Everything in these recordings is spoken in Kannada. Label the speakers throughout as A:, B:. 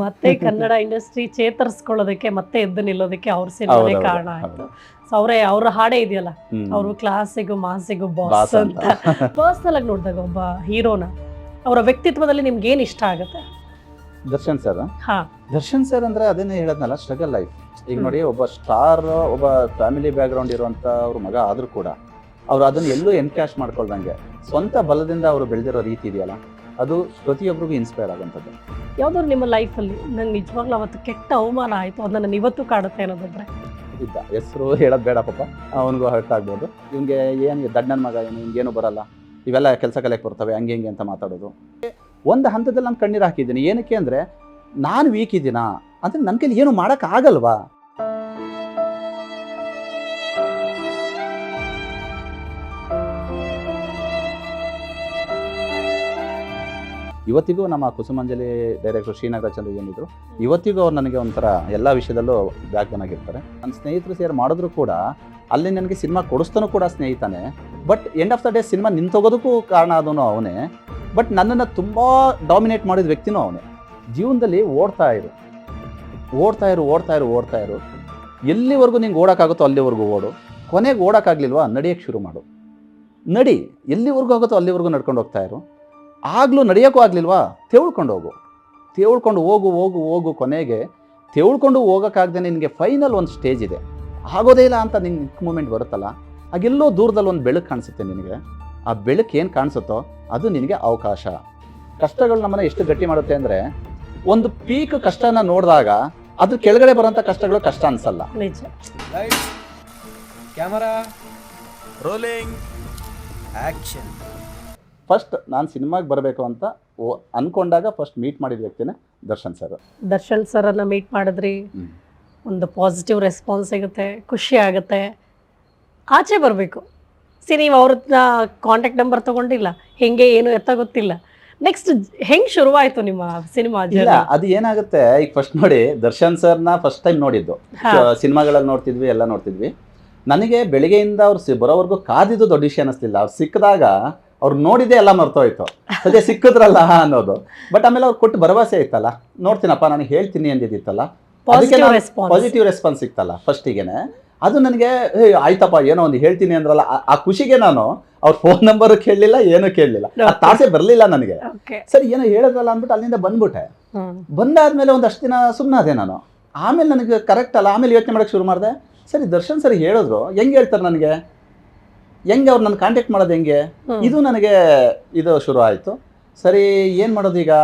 A: ಮತ್ತೆ ಕನ್ನಡ ಇಂಡಸ್ಟ್ರಿ ಚೇತರಿಸ್ಕೊಳ್ಳೋದಕ್ಕೆ ಮತ್ತೆ ಎದ್ದು ನಿಲ್ಲೋದಕ್ಕೆ ಅವ್ರ ಸಿನಿಮಾನೇ ಕಾರಣ ಆಯ್ತು. ಸೊ ಅವ್ರ ಹಾಡೇ ಇದೆಯಲ್ಲ, ಅವರು ಕ್ಲಾಸಿಗೂ ಮಾಸಿಗೂ ಬಾಸ್ ಅಂತ. ಪರ್ಸನಲ್ ಆಗಿ ನೋಡಿದಾಗ ಒಬ್ಬ ಹೀರೋನ ಅವರ ವ್ಯಕ್ತಿತ್ವದಲ್ಲಿ ನಿಮ್ಗೆ ಏನ್ ಇಷ್ಟ ಆಗುತ್ತೆ?
B: ದರ್ಶನ್ ಸರ್
A: ಹಾ,
B: ದರ್ಶನ್ ಸರ್ ಅಂದ್ರೆ ಅದನ್ನೇ ಹೇಳದ್ನಲ್ಲ, ಸ್ಟ್ರಗಲ್ ಲೈಫ್. ಈಗ ನೋಡಿ, ಒಬ್ಬ ಸ್ಟಾರ್, ಒಬ್ಬ ಫ್ಯಾಮಿಲಿ ಬ್ಯಾಕ್ ಗ್ರೌಂಡ್ ಇರುವಂತ ಅವ್ರ ಮಗ ಆದ್ರೂ ಕೂಡ ಅವ್ರು ಅದನ್ನ ಎಲ್ಲೂ ಎನ್ಕ್ಯಾಶ್ ಮಾಡ್ಕೊಳ್ದಂಗೆ ಸ್ವಂತ ಬಲದಿಂದ ಅವರು ಬೆಳೆದಿರೋ ರೀತಿ ಇದೆಯಲ್ಲ, ಅದು ಪ್ರತಿಯೊಬ್ಬರಿಗೂ ಇನ್ಸ್ಪೈರ್ ಆಗುವಂಥದ್ದು.
A: ಯಾವ್ದಾದ್ರು ನಿಮ್ಮ ಲೈಫಲ್ಲಿ ನಂಗೆ ನಿಜವಾಗ್ಲೂ ಅವತ್ತು ಕೆಟ್ಟ ಅವಮಾನ ಆಯ್ತು, ಅದನ್ನ ನಾನು ಇವತ್ತು ಕಾಡುತ್ತೆ ಅನ್ನೋದಾದ್ರೆ?
B: ಇದ್ದ ಹೆಸರು ಹೇಳೋದು ಬೇಡ ಪಾಪ, ಅವನಿಗೂ ಹರ್ಟ್ ಆಗ್ಬೋದು. ಇವ್ನಿಗೆ ಏನು ದಡ್ಡನ ಮಗ, ಏನು ಹಿಂಗೇನು ಬರಲ್ಲ, ಇವೆಲ್ಲ ಕೆಲಸ ಕಲಿಯಕ್ಕೆ ಬರ್ತವೆ, ಹಂಗೆ ಹಿಂಗೆ ಅಂತ ಮಾತಾಡೋದು. ಒಂದು ಹಂತದಲ್ಲಿ ನಾನು ಕಣ್ಣೀರು ಹಾಕಿದ್ದೀನಿ. ಏನಕ್ಕೆ ಅಂದರೆ, ನಾನು ವೀಕ್ ಇದ್ದೀನಾ ಅಂದರೆ ನನ್ನ ಕೈಲಿ ಏನು ಮಾಡೋಕ್ಕಾಗಲ್ವಾ? ಇವತ್ತಿಗೂ ನಮ್ಮ ಕುಸುಮಾಂಜಲಿ ಡೈರೆಕ್ಟರ್ ಶ್ರೀನಗರ ಚಂದ್ರ ಏನಿದ್ರು, ಇವತ್ತಿಗೂ ಅವ್ರು ನನಗೆ ಒಂಥರ ಎಲ್ಲ ವಿಷಯದಲ್ಲೂ ಬ್ಯಾಕ್ ಬೋನ್ ಆಗಿರ್ತಾರೆ. ನನ್ನ ಸ್ನೇಹಿತರು ಸೇರಿ ಮಾಡಿದ್ರು ಕೂಡ ಅಲ್ಲಿ ನನಗೆ ಸಿನಿಮಾ ಕೊಡಿಸ್ತಾನೂ ಕೂಡ ಸ್ನೇಹಿತನೇ. But end of the day cinema ನಿಂತೋಗೋದಕ್ಕೂ ಕಾರಣ ಆದವನು ಅವನೇ. ಬಟ್ ನನ್ನನ್ನು ತುಂಬ ಡಾಮಿನೇಟ್ ಮಾಡಿದ ವ್ಯಕ್ತಿನೂ ಅವನೇ. ಜೀವನದಲ್ಲಿ ಓಡ್ತಾ ಇರು, ಎಲ್ಲಿವರೆಗೂ ನಿಂಗೆ ಓಡೋಕ್ಕಾಗುತ್ತೋ ಅಲ್ಲಿವರೆಗೂ ಓಡು. ಕೊನೆಗೆ ಓಡೋಕ್ಕಾಗಲಿಲ್ವಾ, ನಡೆಯೋಕ್ಕೆ ಶುರು ಮಾಡು. ನಡಿ, ಎಲ್ಲಿವರೆಗೂ ಆಗುತ್ತೋ ಅಲ್ಲಿವರೆಗೂ ನಡ್ಕೊಂಡು ಹೋಗ್ತಾ ಇರು. ಆಗಲೂ ನಡೆಯೋಕ್ಕೂ ಆಗಲಿಲ್ವಾ, ತೇಳ್ಕೊಂಡು ಹೋಗು. ಕೊನೆಗೆ ತೇಳ್ಕೊಂಡು ಹೋಗೋಕ್ಕಾಗದೆ ನಿನಗೆ ಫೈನಲ್ ಒಂದು ಸ್ಟೇಜ್ ಇದೆ, ಆಗೋದೇ ಇಲ್ಲ ಅಂತ ನಿಂಗೆ ಮೂಮೆಂಟ್ ಬರುತ್ತಲ್ಲ, ಹಾಗೆಲ್ಲೋ ದೂರದಲ್ಲಿ ಒಂದು ಬೆಳಕು ಕಾಣಿಸುತ್ತೆ ನಿನಗೆ. ಆ ಬೆಳಕು ಏನು ಕಾಣಿಸುತ್ತೋ ಅದು ನಿನಗೆ ಅವಕಾಶ. ಕಷ್ಟಗಳು ನಮ್ಮನ್ನು ಎಷ್ಟು ಗಟ್ಟಿ ಮಾಡುತ್ತೆ ಅಂದರೆ, ಒಂದು ಪೀಕ್ ಕಷ್ಟನ ನೋಡಿದಾಗ ಅದು ಕೆಳಗಡೆ ಬರೋಂಥ ಕಷ್ಟಗಳು ಕಷ್ಟ ಅನ್ಸಲ್ಲ.
A: ನಿಜ.
C: Camera rolling action.
B: ಫಸ್ಟ್ ನಾನು ಸಿನಿಮಾಗೆ ಬರಬೇಕು ಅಂತ ಅನ್ಕೊಂಡಾಗ ಫಸ್ಟ್ ಮೀಟ್ ಮಾಡಿದ ವ್ಯಕ್ತಿನೇ ದರ್ಶನ್
A: ಸರನ್ನು ಮೀಟ್ ಮಾಡಿದ್ರಿ, ಒಂದು ಪಾಸಿಟಿವ್ ರೆಸ್ಪಾನ್ಸ್ ಸಿಗುತ್ತೆ, ಖುಷಿ ಆಗುತ್ತೆ. ಆಚೆ ಬರಬೇಕು. ನೀವು ಅವ್ರನ್ನ ಕಾಂಟ್ಯಾಕ್ಟ್ ನಂಬರ್ ತೊಗೊಂಡಿಲ್ಲ, ಹೆಂಗೆ ಏನು ಎತ್ತ ಗೊತ್ತಿಲ್ಲ. ನೆಕ್ಸ್ಟ್ ಹೆಂಗೆ ಶುರುವಾಯಿತು ನಿಮ್ಮ ಸಿನಿಮಾ?
B: ಅದು ಏನಾಗುತ್ತೆ, ಈಗ ಫಸ್ಟ್ ನೋಡಿ, ದರ್ಶನ್ ಸರ್ನ ಫಸ್ಟ್ ಟೈಮ್ ನೋಡಿದ್ದು, ಸಿನಿಮಾಗಳಲ್ಲಿ ನೋಡ್ತಿದ್ವಿ, ಎಲ್ಲ ನೋಡ್ತಿದ್ವಿ. ನನಗೆ ಬೆಳಿಗ್ಗೆಯಿಂದ ಅವ್ರು ಬರೋವರೆಗೂ ಕಾದಿದ್ದು ದೊಡ್ಡ ವಿಷಯ ಅನ್ನಿಸ್ಲಿಲ್ಲ. ಅವ್ರು ಸಿಕ್ಕಿದಾಗ ಅವ್ರು ನೋಡಿದ್ದೆ ಎಲ್ಲ ಮರ್ತೋಯ್ತು, ಸದ್ಯ ಸಿಕ್ಕಿದ್ರಲ್ಲ ಅನ್ನೋದು. ಬಟ್ ಆಮೇಲೆ ಅವ್ರು ಕೊಟ್ಟು ಭರವಸೆ ಇತ್ತಲ್ಲ, ನೋಡ್ತೀನಪ್ಪ ನನಗೆ ಹೇಳ್ತೀನಿ ಅಂದಿದ್ದಿತ್ತಲ್ಲ, ಪಾಸಿಟಿವ್ ರೆಸ್ಪಾನ್ಸ್ ಸಿಕ್ತಲ್ಲ ಫಸ್ಟಿಗೆನೆ. ಅದು ನನಗೆ ಆಯ್ತಪ್ಪ ಏನೋ ಒಂದು ಹೇಳ್ತೀನಿ ಅಂದ್ರಲ್ಲ, ಆ ಖುಷಿಗೆ ನಾನು ಅವ್ರ ಫೋನ್ ನಂಬರ್ ಕೇಳಲಿಲ್ಲ, ಏನೂ ಕೇಳಲಿಲ್ಲ, ಆ ತಾಸೆ ಬರಲಿಲ್ಲ ನನಗೆ. ಸರಿ ಏನೋ ಹೇಳಿದ್ರಲ್ಲ ಅಂದ್ಬಿಟ್ಟು ಅಲ್ಲಿಂದ ಬಂದ್ಬಿಟ್ಟೆ. ಬಂದಾದ್ಮೇಲೆ ಒಂದಷ್ಟು ದಿನ ಸುಮ್ಮನೆ ಅದೇ ನಾನು. ಆಮೇಲೆ ನನಗೆ ಕರೆಕ್ಟ್ ಅಲ್ಲ, ಆಮೇಲೆ ಯೋಚನೆ ಮಾಡೋಕ್ಕೆ ಶುರು ಮಾಡಿದೆ. ಸರಿ ದರ್ಶನ್ ಸರಿ ಹೇಳಿದ್ರು, ಹೆಂಗೆ ಹೇಳ್ತಾರೆ ನನಗೆ, ಹೆಂಗೆ ಅವ್ರು ನನ್ನ ಕಾಂಟ್ಯಾಕ್ಟ್ ಮಾಡೋದು ಹೆಂಗೆ, ಇದು ನನಗೆ ಇದು ಶುರು ಆಯಿತು. ಸರಿ ಏನು ಮಾಡೋದು ಈಗ,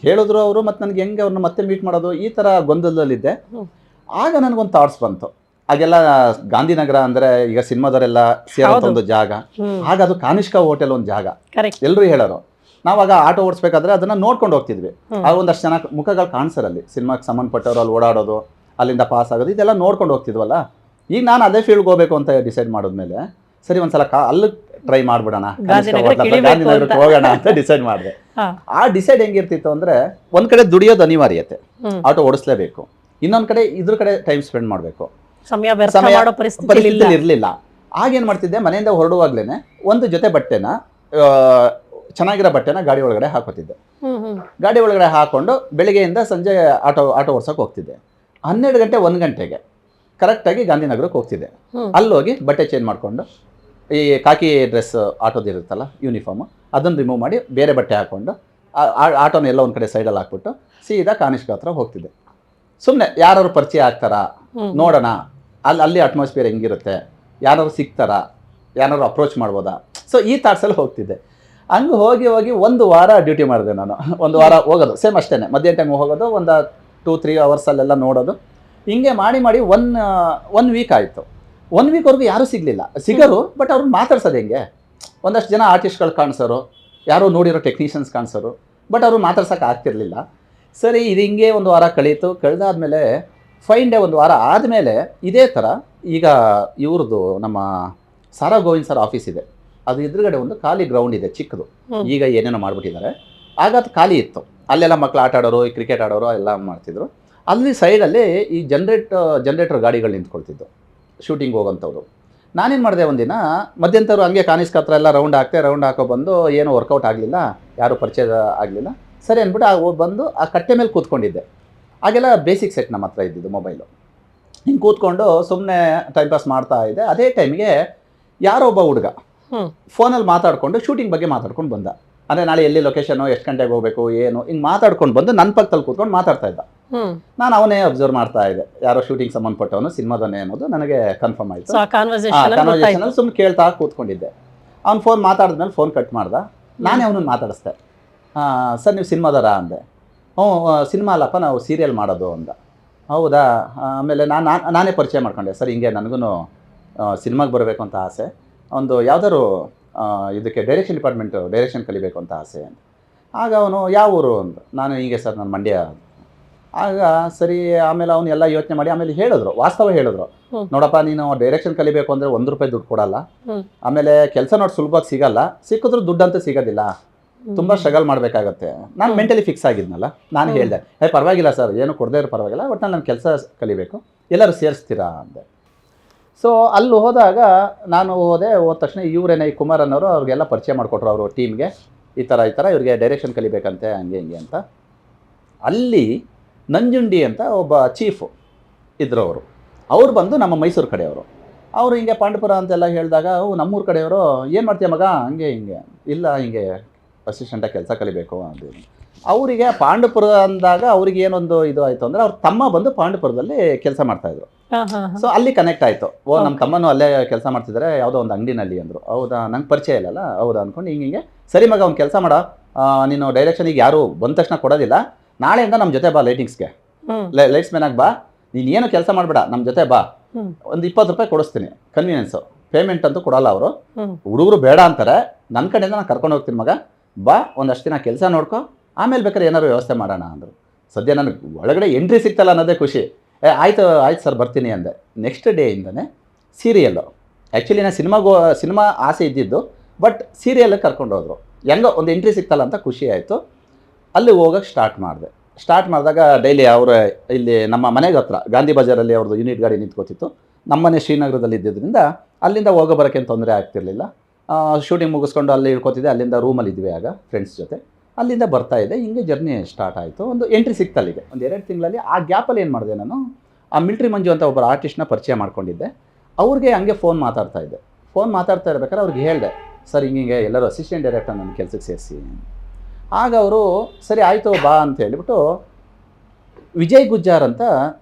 B: ಹೇಳಿದ್ರು ಅವರು, ಮತ್ತು ನನಗೆ ಹೆಂಗೆ ಅವ್ರನ್ನ ಮತ್ತೆ ಮೀಟ್ ಮಾಡೋದು, ಈ ಥರ ಗೊಂದಲದಲ್ಲಿದ್ದೆ. ಆಗ ನನಗೊಂದು ಥಾಟ್ಸ್ ಬಂತು. ಆಗೆಲ್ಲ ಗಾಂಧಿನಗರ ಅಂದರೆ ಈಗ ಸಿನಿಮಾದವರೆಲ್ಲ ಸೇರೋಂಥ ಒಂದು ಜಾಗ, ಆಗ ಅದು ಕಾನಿಷ್ಕಾ ಹೋಟೆಲ್ ಒಂದು ಜಾಗ, ಎಲ್ಲರೂ ಹೇಳೋರು. ನಾವಾಗ ಆಟೋ ಓಡಿಸ್ಬೇಕಾದ್ರೆ ಅದನ್ನು ನೋಡ್ಕೊಂಡು ಹೋಗ್ತಿದ್ವಿ. ಆಗ ಒಂದಷ್ಟು ಜನ ಮುಖಗಳು ಕಾಣಿಸರಲ್ಲಿ, ಸಿನಿಮಾಗೆ ಸಂಬಂಧಪಟ್ಟವ್ರು ಅಲ್ಲಿ ಓಡಾಡೋದು, ಅಲ್ಲಿಂದ ಪಾಸ್ ಆಗೋದು, ಇದೆಲ್ಲ ನೋಡ್ಕೊಂಡು ಹೋಗ್ತಿದ್ವಲ್ಲ. ಈಗ ನಾನು ಅದೇ ಫೀಲ್ಡ್ಗೆ ಹೋಗ್ಬೇಕು ಅಂತ ಡಿಸೈಡ್ ಮಾಡಿದ್ಮೇಲೆ, ಸರಿ ಒಂದ್ಸಲ ಅಲ್ಲಿ ಟ್ರೈ ಮಾಡ್ಬಿಡೋಣ, ಗಾಂಧಿನಗರಕ್ಕೆ ಹೋಗೋಣ ಅಂತ ಡಿಸೈಡ್ ಮಾಡಿದೆ. ಆ ಡಿಸೈಡ್ ಹೆಂಗಿರ್ತಿತ್ತು ಅಂದರೆ, ಒಂದು ಕಡೆ ದುಡಿಯೋದು ಅನಿವಾರ್ಯತೆ, ಆಟೋ ಓಡಿಸ್ಲೇಬೇಕು, ಇನ್ನೊಂದು ಕಡೆ ಇದ್ರ ಕಡೆ ಟೈಮ್ ಸ್ಪೆಂಡ್ ಮಾಡಬೇಕು, ಸಮಯ ಪರಿಸ್ಥಿತಿ ಇರಲಿಲ್ಲ. ಆಗೇನು ಮಾಡ್ತಿದ್ದೆ, ಮನೆಯಿಂದ ಹೊರಡುವಾಗ್ಲೇನೆ ಒಂದು ಜೊತೆ ಬಟ್ಟೆನ, ಚೆನ್ನಾಗಿರೋ ಬಟ್ಟೆನ ಗಾಡಿ ಒಳಗಡೆ ಹಾಕೋತಿದ್ದೆ. ಗಾಡಿ ಒಳಗಡೆ ಹಾಕೊಂಡು ಬೆಳಿಗ್ಗೆಯಿಂದ ಸಂಜೆ ಆಟೋ ಓಡ್ಸೋಕೆ ಹೋಗ್ತಿದ್ದೆ. 12 ಗಂಟೆ 1 ಗಂಟೆಗೆ ಕರೆಕ್ಟಾಗಿ ಗಾಂಧಿನಗರಕ್ಕೆ ಹೋಗ್ತಿದ್ದೆ. ಅಲ್ಲೋಗಿ ಬಟ್ಟೆ ಚೇಂಜ್ ಮಾಡಿಕೊಂಡು, ಈ ಕಾಕಿ ಡ್ರೆಸ್ ಆಟೋದಿರುತ್ತಲ್ಲ ಯೂನಿಫಾರ್ಮು, ಅದನ್ನು ರಿಮೂವ್ ಮಾಡಿ ಬೇರೆ ಬಟ್ಟೆ ಹಾಕ್ಕೊಂಡು ಆಟೋನ ಎಲ್ಲ ಒಂದು ಕಡೆ ಸೈಡಲ್ಲಿ ಹಾಕ್ಬಿಟ್ಟು ಸೀದಾ ಕಾನಿಷ್ಕಾ ಹತ್ರ ಹೋಗ್ತಿದ್ದೆ. ಸುಮ್ಮನೆ ಯಾರು ಪರಿಚಯ ಆಗ್ತಾರಾ ನೋಡೋಣ, ಅಲ್ಲಿ ಅಟ್ಮಾಸ್ಫಿಯರ್ ಹೆಂಗಿರುತ್ತೆ, ಯಾರು ಸಿಗ್ತಾರಾ, ಯಾರು ಅಪ್ರೋಚ್ ಮಾಡ್ಬೋದಾ, ಸೊ ಈ ಥಾಟ್ಸಲ್ಲಿ ಹೋಗ್ತಿದ್ದೆ. ಹಂಗೆ ಹೋಗಿ 1 ವಾರ ಡ್ಯೂಟಿ ಮಾಡಿದೆ ನಾನು. 1 ವಾರ ಹೋಗೋದು ಸೇಮ್ ಅಷ್ಟೇ, ಮಧ್ಯಾಹ್ನ ಟೈಮ್ ಹೋಗೋದು, ಒಂದು 2-3 ಅವರ್ಸಲ್ಲೆಲ್ಲ ನೋಡೋದು. ಹಿಂಗೆ ಮಾಡಿ ಒನ್ ವೀಕ್ ಆಯಿತು. 1 ವೀಕ್ವರೆಗೂ ಯಾರೂ ಸಿಗರು. ಬಟ್ ಅವ್ರನ್ನ ಮಾತಾಡ್ಸೋದು ಹೆಂಗೆ, ಒಂದಷ್ಟು ಜನ ಆರ್ಟಿಸ್ಟ್ಗಳು ಕಾಣಿಸೋರು, ಯಾರೋ ನೋಡಿರೋ ಟೆಕ್ನಿಷಿಯನ್ಸ್ ಕಾಣಿಸೋರು, ಬಟ್ ಅವರು ಮಾತಾಡ್ಸೋಕೆ ಆಗ್ತಿರ್ಲಿಲ್ಲ. ಸರಿ ಇದು ಹಿಂಗೆ 1 ವಾರ ಕಳೆದಾದ್ಮೇಲೆ ಫೈನ್ ಡೇ 1 ವಾರ ಆದಮೇಲೆ ಇದೇ ಥರ ಈಗ ಇವ್ರದ್ದು ನಮ್ಮ ಸಾರಾ ಗೋವಿಂದ್ ಸರ್ ಆಫೀಸ್ ಇದೆ, ಅದು ಎದುರುಗಡೆ ಒಂದು ಖಾಲಿ ಗ್ರೌಂಡ್ ಇದೆ ಚಿಕ್ಕದು, ಈಗ ಏನೇನೋ ಮಾಡಿಬಿಟ್ಟಿದ್ದಾರೆ. ಆಗ ಅದು ಖಾಲಿ ಇತ್ತು, ಅಲ್ಲೆಲ್ಲ ಮಕ್ಕಳು ಆಟ ಆಡೋರು, ಕ್ರಿಕೆಟ್ ಆಡೋರು ಎಲ್ಲ ಮಾಡ್ತಿದ್ರು. ಅಲ್ಲಿ ಸೈಡಲ್ಲಿ ಈ ಜನ್ರೇಟರ್ ಗಾಡಿಗಳು ನಿಂತ್ಕೊಳ್ತಿದ್ದು, ಶೂಟಿಂಗ್ ಹೋಗೋಂಥವ್ರು. ನಾನೇನು ಮಾಡಿದೆ, ಒಂದಿನ ಮಧ್ಯಂತರು ಹಂಗೆ ಕಾನಿಷ್ಕಾ ಹತ್ರ ಎಲ್ಲ ರೌಂಡ್ ಹಾಕೋ ಬಂದು ಏನೂ ವರ್ಕೌಟ್ ಆಗಲಿಲ್ಲ, ಯಾರೂ ಪರಿಚಯ ಆಗಲಿಲ್ಲ. ಸರಿ ಅಂದ್ಬಿಟ್ಟು ಬಂದು ಆ ಕಟ್ಟೆ ಮೇಲೆ ಕೂತ್ಕೊಂಡಿದ್ದೆ. ಆಗೆಲ್ಲ ಬೇಸಿಕ್ ಸೆಟ್ ನಮ್ಮ ಹತ್ರ ಇದ್ದಿದ್ದು ಮೊಬೈಲು. ಹಿಂಗೆ ಕೂತ್ಕೊಂಡು ಸುಮ್ಮನೆ ಟೈಮ್ ಪಾಸ್ ಮಾಡ್ತಾ ಇದ್ದೆ. ಅದೇ ಟೈಮಿಗೆ ಯಾರೋ ಒಬ್ಬ ಹುಡುಗ ಫೋನಲ್ಲಿ ಮಾತಾಡಿಕೊಂಡು ಶೂಟಿಂಗ್ ಬಗ್ಗೆ ಮಾತಾಡ್ಕೊಂಡು ಬಂದ. ಅಂದರೆ ನಾಳೆ ಎಲ್ಲಿ ಲೊಕೇಶನು, ಎಷ್ಟು ಗಂಟೆಗೆ ಹೋಗಬೇಕು, ಏನು ಹಿಂಗೆ ಮಾತಾಡ್ಕೊಂಡು ಬಂದು ನನ್ನ ಪಕ್ಕದಲ್ಲಿ ಕೂತ್ಕೊಂಡು ಮಾತಾಡ್ತಾ ಇದ್ದ. ನಾನು ಅವನೇ ಅಬ್ಸರ್ವ್ ಮಾಡ್ತಾ ಇದ್ದೆ, ಯಾರೋ ಶೂಟಿಂಗ್ ಸಂಬಂಧಪಟ್ಟವನು, ಸಿನಿಮಾದವನೇ ಅನ್ನೋದು ನನಗೆ ಕನ್ಫರ್ಮ್ ಆಯಿತು. ಕನ್ವರ್ಸೇಷನಲ್ಲಿ ಸುಮ್ಮನೆ ಕೇಳ್ತಾ ಕೂತ್ಕೊಂಡಿದ್ದೆ. ಅವ್ನು ಫೋನ್ ಮಾತಾಡಿದ್ಮೇಲೆ ಫೋನ್ ಕಟ್ ಮಾಡ್ದ. ನಾನೇ ಅವನನ್ನು ಮಾತಾಡಿಸ್ದೆ. ಸರ್ ನೀವು ಸಿನಿಮಾದಾರ ಅಂದೆ. ಹ್ಞೂ ಸಿನಿಮಾ ಅಲ್ಲಪ್ಪ, ನಾವು ಸೀರಿಯಲ್ ಮಾಡೋದು ಅಂದ. ಹೌದಾ. ಆಮೇಲೆ ನಾನೇ ಪರಿಚಯ ಮಾಡ್ಕೊಂಡೆ. ಸರ್ ಹಿಂಗೆ ನನಗೂ ಸಿನಿಮಾಗೆ ಬರಬೇಕು ಅಂತ ಆಸೆ, ಒಂದು ಯಾವ್ದಾದ್ರು ಇದಕ್ಕೆ ಡೈರೆಕ್ಷನ್ ಕಲಿಬೇಕು ಅಂತ ಆಸೆ ಅಂತ. ಆಗ ಅವನು ಯಾವ ಊರು ಅಂತ. ನಾನು ಹೀಗೆ ಸರ್ ನಾನು ಮಂಡ್ಯ. ಆಗ ಸರಿ. ಆಮೇಲೆ ಅವನು ಎಲ್ಲ ಯೋಚನೆ ಮಾಡಿ ಆಮೇಲೆ ಹೇಳಿದ್ರು, ವಾಸ್ತವ ಹೇಳಿದ್ರು, ನೋಡಪ್ಪ ನೀನು ಡೈರೆಕ್ಷನ್ ಕಲಿಬೇಕು ಅಂದರೆ ₹1 ದುಡ್ಡು ಕೊಡಲ್ಲ. ಆಮೇಲೆ ಕೆಲಸ ನೋಡಿ ಸುಲಭವಾಗಿ ಸಿಗಲ್ಲ, ಸಿಕ್ಕಿದ್ರು ದುಡ್ಡಂತೂ ಸಿಗೋದಿಲ್ಲ, ತುಂಬ ಸ್ಟ್ರಗಲ್ ಮಾಡಬೇಕಾಗತ್ತೆ. ನಾನು ಮೆಂಟಲಿ ಫಿಕ್ಸ್ ಆಗಿದ್ನಲ್ಲ. ನಾನು ಹೇಳಿದೆ, ಪರವಾಗಿಲ್ಲ ಸರ್, ಏನು ಕೊಡದೇ ಇರೋ ಪರವಾಗಿಲ್ಲ, ಒಟ್ಟು ನಾನು ಕೆಲಸ ಕಲಿಬೇಕು, ಎಲ್ಲರೂ ಸೇರಿಸ್ತೀರಾ ಅಂದೆ. ಸೊ ಅಲ್ಲಿ ಹೋದಾಗ ಹೋದ ತಕ್ಷಣ ಇವರೇನೇ ಈ ಕುಮಾರ್ ಅನ್ನೋರು ಅವ್ರಿಗೆಲ್ಲ ಪರಿಚಯ ಮಾಡಿಕೊಟ್ರು ಅವರು ಟೀಮ್ಗೆ. ಈ ಥರ ಇವ್ರಿಗೆ ಡೈರೆಕ್ಷನ್ ಕಲಿಬೇಕಂತೆ, ಹಂಗೆ ಹಿಂಗೆ ಅಂತ. ಅಲ್ಲಿ ನಂಜುಂಡಿ ಅಂತ ಒಬ್ಬ ಚೀಫು ಇದ್ರು. ಅವ್ರು ಬಂದು ನಮ್ಮ ಮೈಸೂರು ಕಡೆಯವರು. ಅವರು ಹಿಂಗೆ ಪಾಂಡಪುರ ಅಂತೆಲ್ಲ ಹೇಳಿದಾಗ, ನಮ್ಮೂರು ಕಡೆಯವರು, ಏನು ಮಾಡ್ತೀಯ ಮಗ, ಹಂಗೆ ಹಿಂಗೆ. ಇಲ್ಲ ಹಿಂಗೆ ಅಸಿಸ್ಟೆಂಟಾಗಿ ಕೆಲಸ ಕಲಿಬೇಕು ಅದು. ಅವರಿಗೆ ಪಾಂಡಪುರ ಅಂದಾಗ ಅವ್ರಿಗೆ ಏನೊಂದು ಇದು ಆಯಿತು ಅಂದರೆ, ಅವ್ರ ತಮ್ಮ ಬಂದು ಪಾಂಡಪುರದಲ್ಲಿ ಕೆಲಸ ಮಾಡ್ತಾಯಿದ್ರು. ಸೊ ಅಲ್ಲಿ ಕನೆಕ್ಟ್ ಆಯಿತು. ನಮ್ಮ ತಮ್ಮನೂ ಅಲ್ಲೇ ಕೆಲಸ ಮಾಡ್ತಿದ್ದಾರೆ ಯಾವುದೋ ಒಂದು ಅಂಗಡಿನಲ್ಲಿ ಅಂದರು. ಹೌದಾ, ನಂಗೆ ಪರಿಚಯ ಇಲ್ಲಲ್ಲ. ಹೌದಾ ಅಂದ್ಕೊಂಡು ಹಿಂಗೆ ಸರಿ ಮಗ ಒಂದು ಕೆಲಸ ಮಾಡ, ನೀನು ಡೈರೆಕ್ಷನಿಗೆ ಯಾರು ಬಂದ ತಕ್ಷಣ ಕೊಡೋದಿಲ್ಲ, ನಾಳೆಯಿಂದ ನಮ್ಮ ಜೊತೆ ಬಾ ಲೈಟಿಂಗ್ಸ್ಗೆ, ಲೈಟ್ಸ್ ಮ್ಯಾನಾಗಿ ಬಾ, ನೀನು ಏನು ಕೆಲಸ ಮಾಡಬೇಡ, ನಮ್ಮ ಜೊತೆ ಬಾ, ಒಂದು ₹20 ಕೊಡಿಸ್ತೀನಿ, ಕನ್ವೀನಿಯನ್ಸು, ಪೇಮೆಂಟ್ ಅಂತೂ ಕೊಡಲ್ಲ ಅವರು. ಹುಡುಗರು ಬೇಡ ಅಂತಾರೆ, ನನ್ನ ಕಡೆಯಿಂದ ನಾನು ಕರ್ಕೊಂಡು ಹೋಗ್ತೀನಿ ಮಗ, ಬಾ, ಒಂದಷ್ಟು ದಿನ ಕೆಲಸ ನೋಡ್ಕೊ, ಆಮೇಲೆ ಬೇಕಾದ್ರೆ ಏನಾದ್ರು ವ್ಯವಸ್ಥೆ ಮಾಡೋಣ ಅಂದರು. ಸದ್ಯ ನನಗೆ ಒಳಗಡೆ ಎಂಟ್ರಿ ಸಿಗ್ತಲ್ಲ ಅನ್ನೋದೇ ಖುಷಿ. ಆಯ್ತು ಸರ್ ಬರ್ತೀನಿ ಅಂದೆ. ನೆಕ್ಸ್ಟ್ ಡೇಯಿಂದನೇ ಸೀರಿಯಲ್ಲು. ಆ್ಯಕ್ಚುಲಿ ನಾನು ಸಿನಿಮಾ ಆಸೆ ಇದ್ದಿದ್ದು, ಬಟ್ ಸೀರಿಯಲ್ಗೆ ಕರ್ಕೊಂಡು ಹೋದರು. ಹೆಂಗೋ ಒಂದು ಎಂಟ್ರಿ ಸಿಗ್ತಲ್ಲ ಅಂತ ಖುಷಿ ಆಯಿತು. ಅಲ್ಲಿ ಹೋಗೋಕ್ಕೆ ಸ್ಟಾರ್ಟ್ ಮಾಡಿದಾಗ ಡೈಲಿ ಅವರು ಇಲ್ಲಿ ನಮ್ಮ ಮನೆಗೆ ಹತ್ರ ಗಾಂಧಿ ಬಜಾರಲ್ಲಿ ಅವ್ರದ್ದು ಯೂನಿಟ್ ಗಾಡಿ ನಿಂತ್ಕೋತಿತ್ತು. ನಮ್ಮನೆ ಶ್ರೀನಗರದಲ್ಲಿ ಇದ್ದಿದ್ದರಿಂದ ಅಲ್ಲಿಂದ ಹೋಗೋ ಬರೋಕ್ಕೇನು ತೊಂದರೆ ಆಗ್ತಿರ್ಲಿಲ್ಲ. ಶೂಟಿಂಗ್ ಮುಗಿಸ್ಕೊಂಡು ಅಲ್ಲಿ ಇಳ್ಕೊತಿದ್ದೆ. ಅಲ್ಲಿಂದ ರೂಮಲ್ಲಿ ಇದ್ವಿ ಆಗ ಫ್ರೆಂಡ್ಸ್ ಜೊತೆ. ಅಲ್ಲಿಂದ ಬರ್ತಾಯಿದ್ದೆ. ಹಿಂಗೆ ಜರ್ನಿ ಸ್ಟಾರ್ಟ್ ಆಯಿತು. ಒಂದು ಎಂಟ್ರಿ ಸಿಕ್ತು ಅಲ್ಲಿಗೆ. ಒಂದು 2 ತಿಂಗಳಲ್ಲಿ. ಆ ಗ್ಯಾಪಲ್ಲಿ ಏನು ಮಾಡಿದೆ, ನಾನು ಆ ಮಿಲ್ಟ್ರಿ ಮಂಜು ಅಂತ ಒಬ್ಬರು ಆರ್ಟಿಸ್ಟ್ನ ಪರಿಚಯ ಮಾಡ್ಕೊಂಡಿದ್ದೆ. ಅವ್ರಿಗೆ ಹಂಗೆ ಫೋನ್ ಮಾತಾಡ್ತಾ ಇರ್ಬೇಕಾದ್ರೆ ಅವ್ರಿಗೆ ಹೇಳಿದೆ, ಸರ್ ಹಿಂಗೆ ಎಲ್ಲರೂ ಅಸಿಸ್ಟೆಂಟ್ ಡೈರೆಕ್ಟರ್ ನನ್ನ ಕೆಲಸಕ್ಕೆ ಸೇರಿಸಿ. ಆಗ ಅವರು ಸರಿ ಆಯಿತು ಬಾ ಅಂತ ಹೇಳಿಬಿಟ್ಟು, ವಿಜಯ್ ಗುಜ್ಜಾರ್ ಅಂತ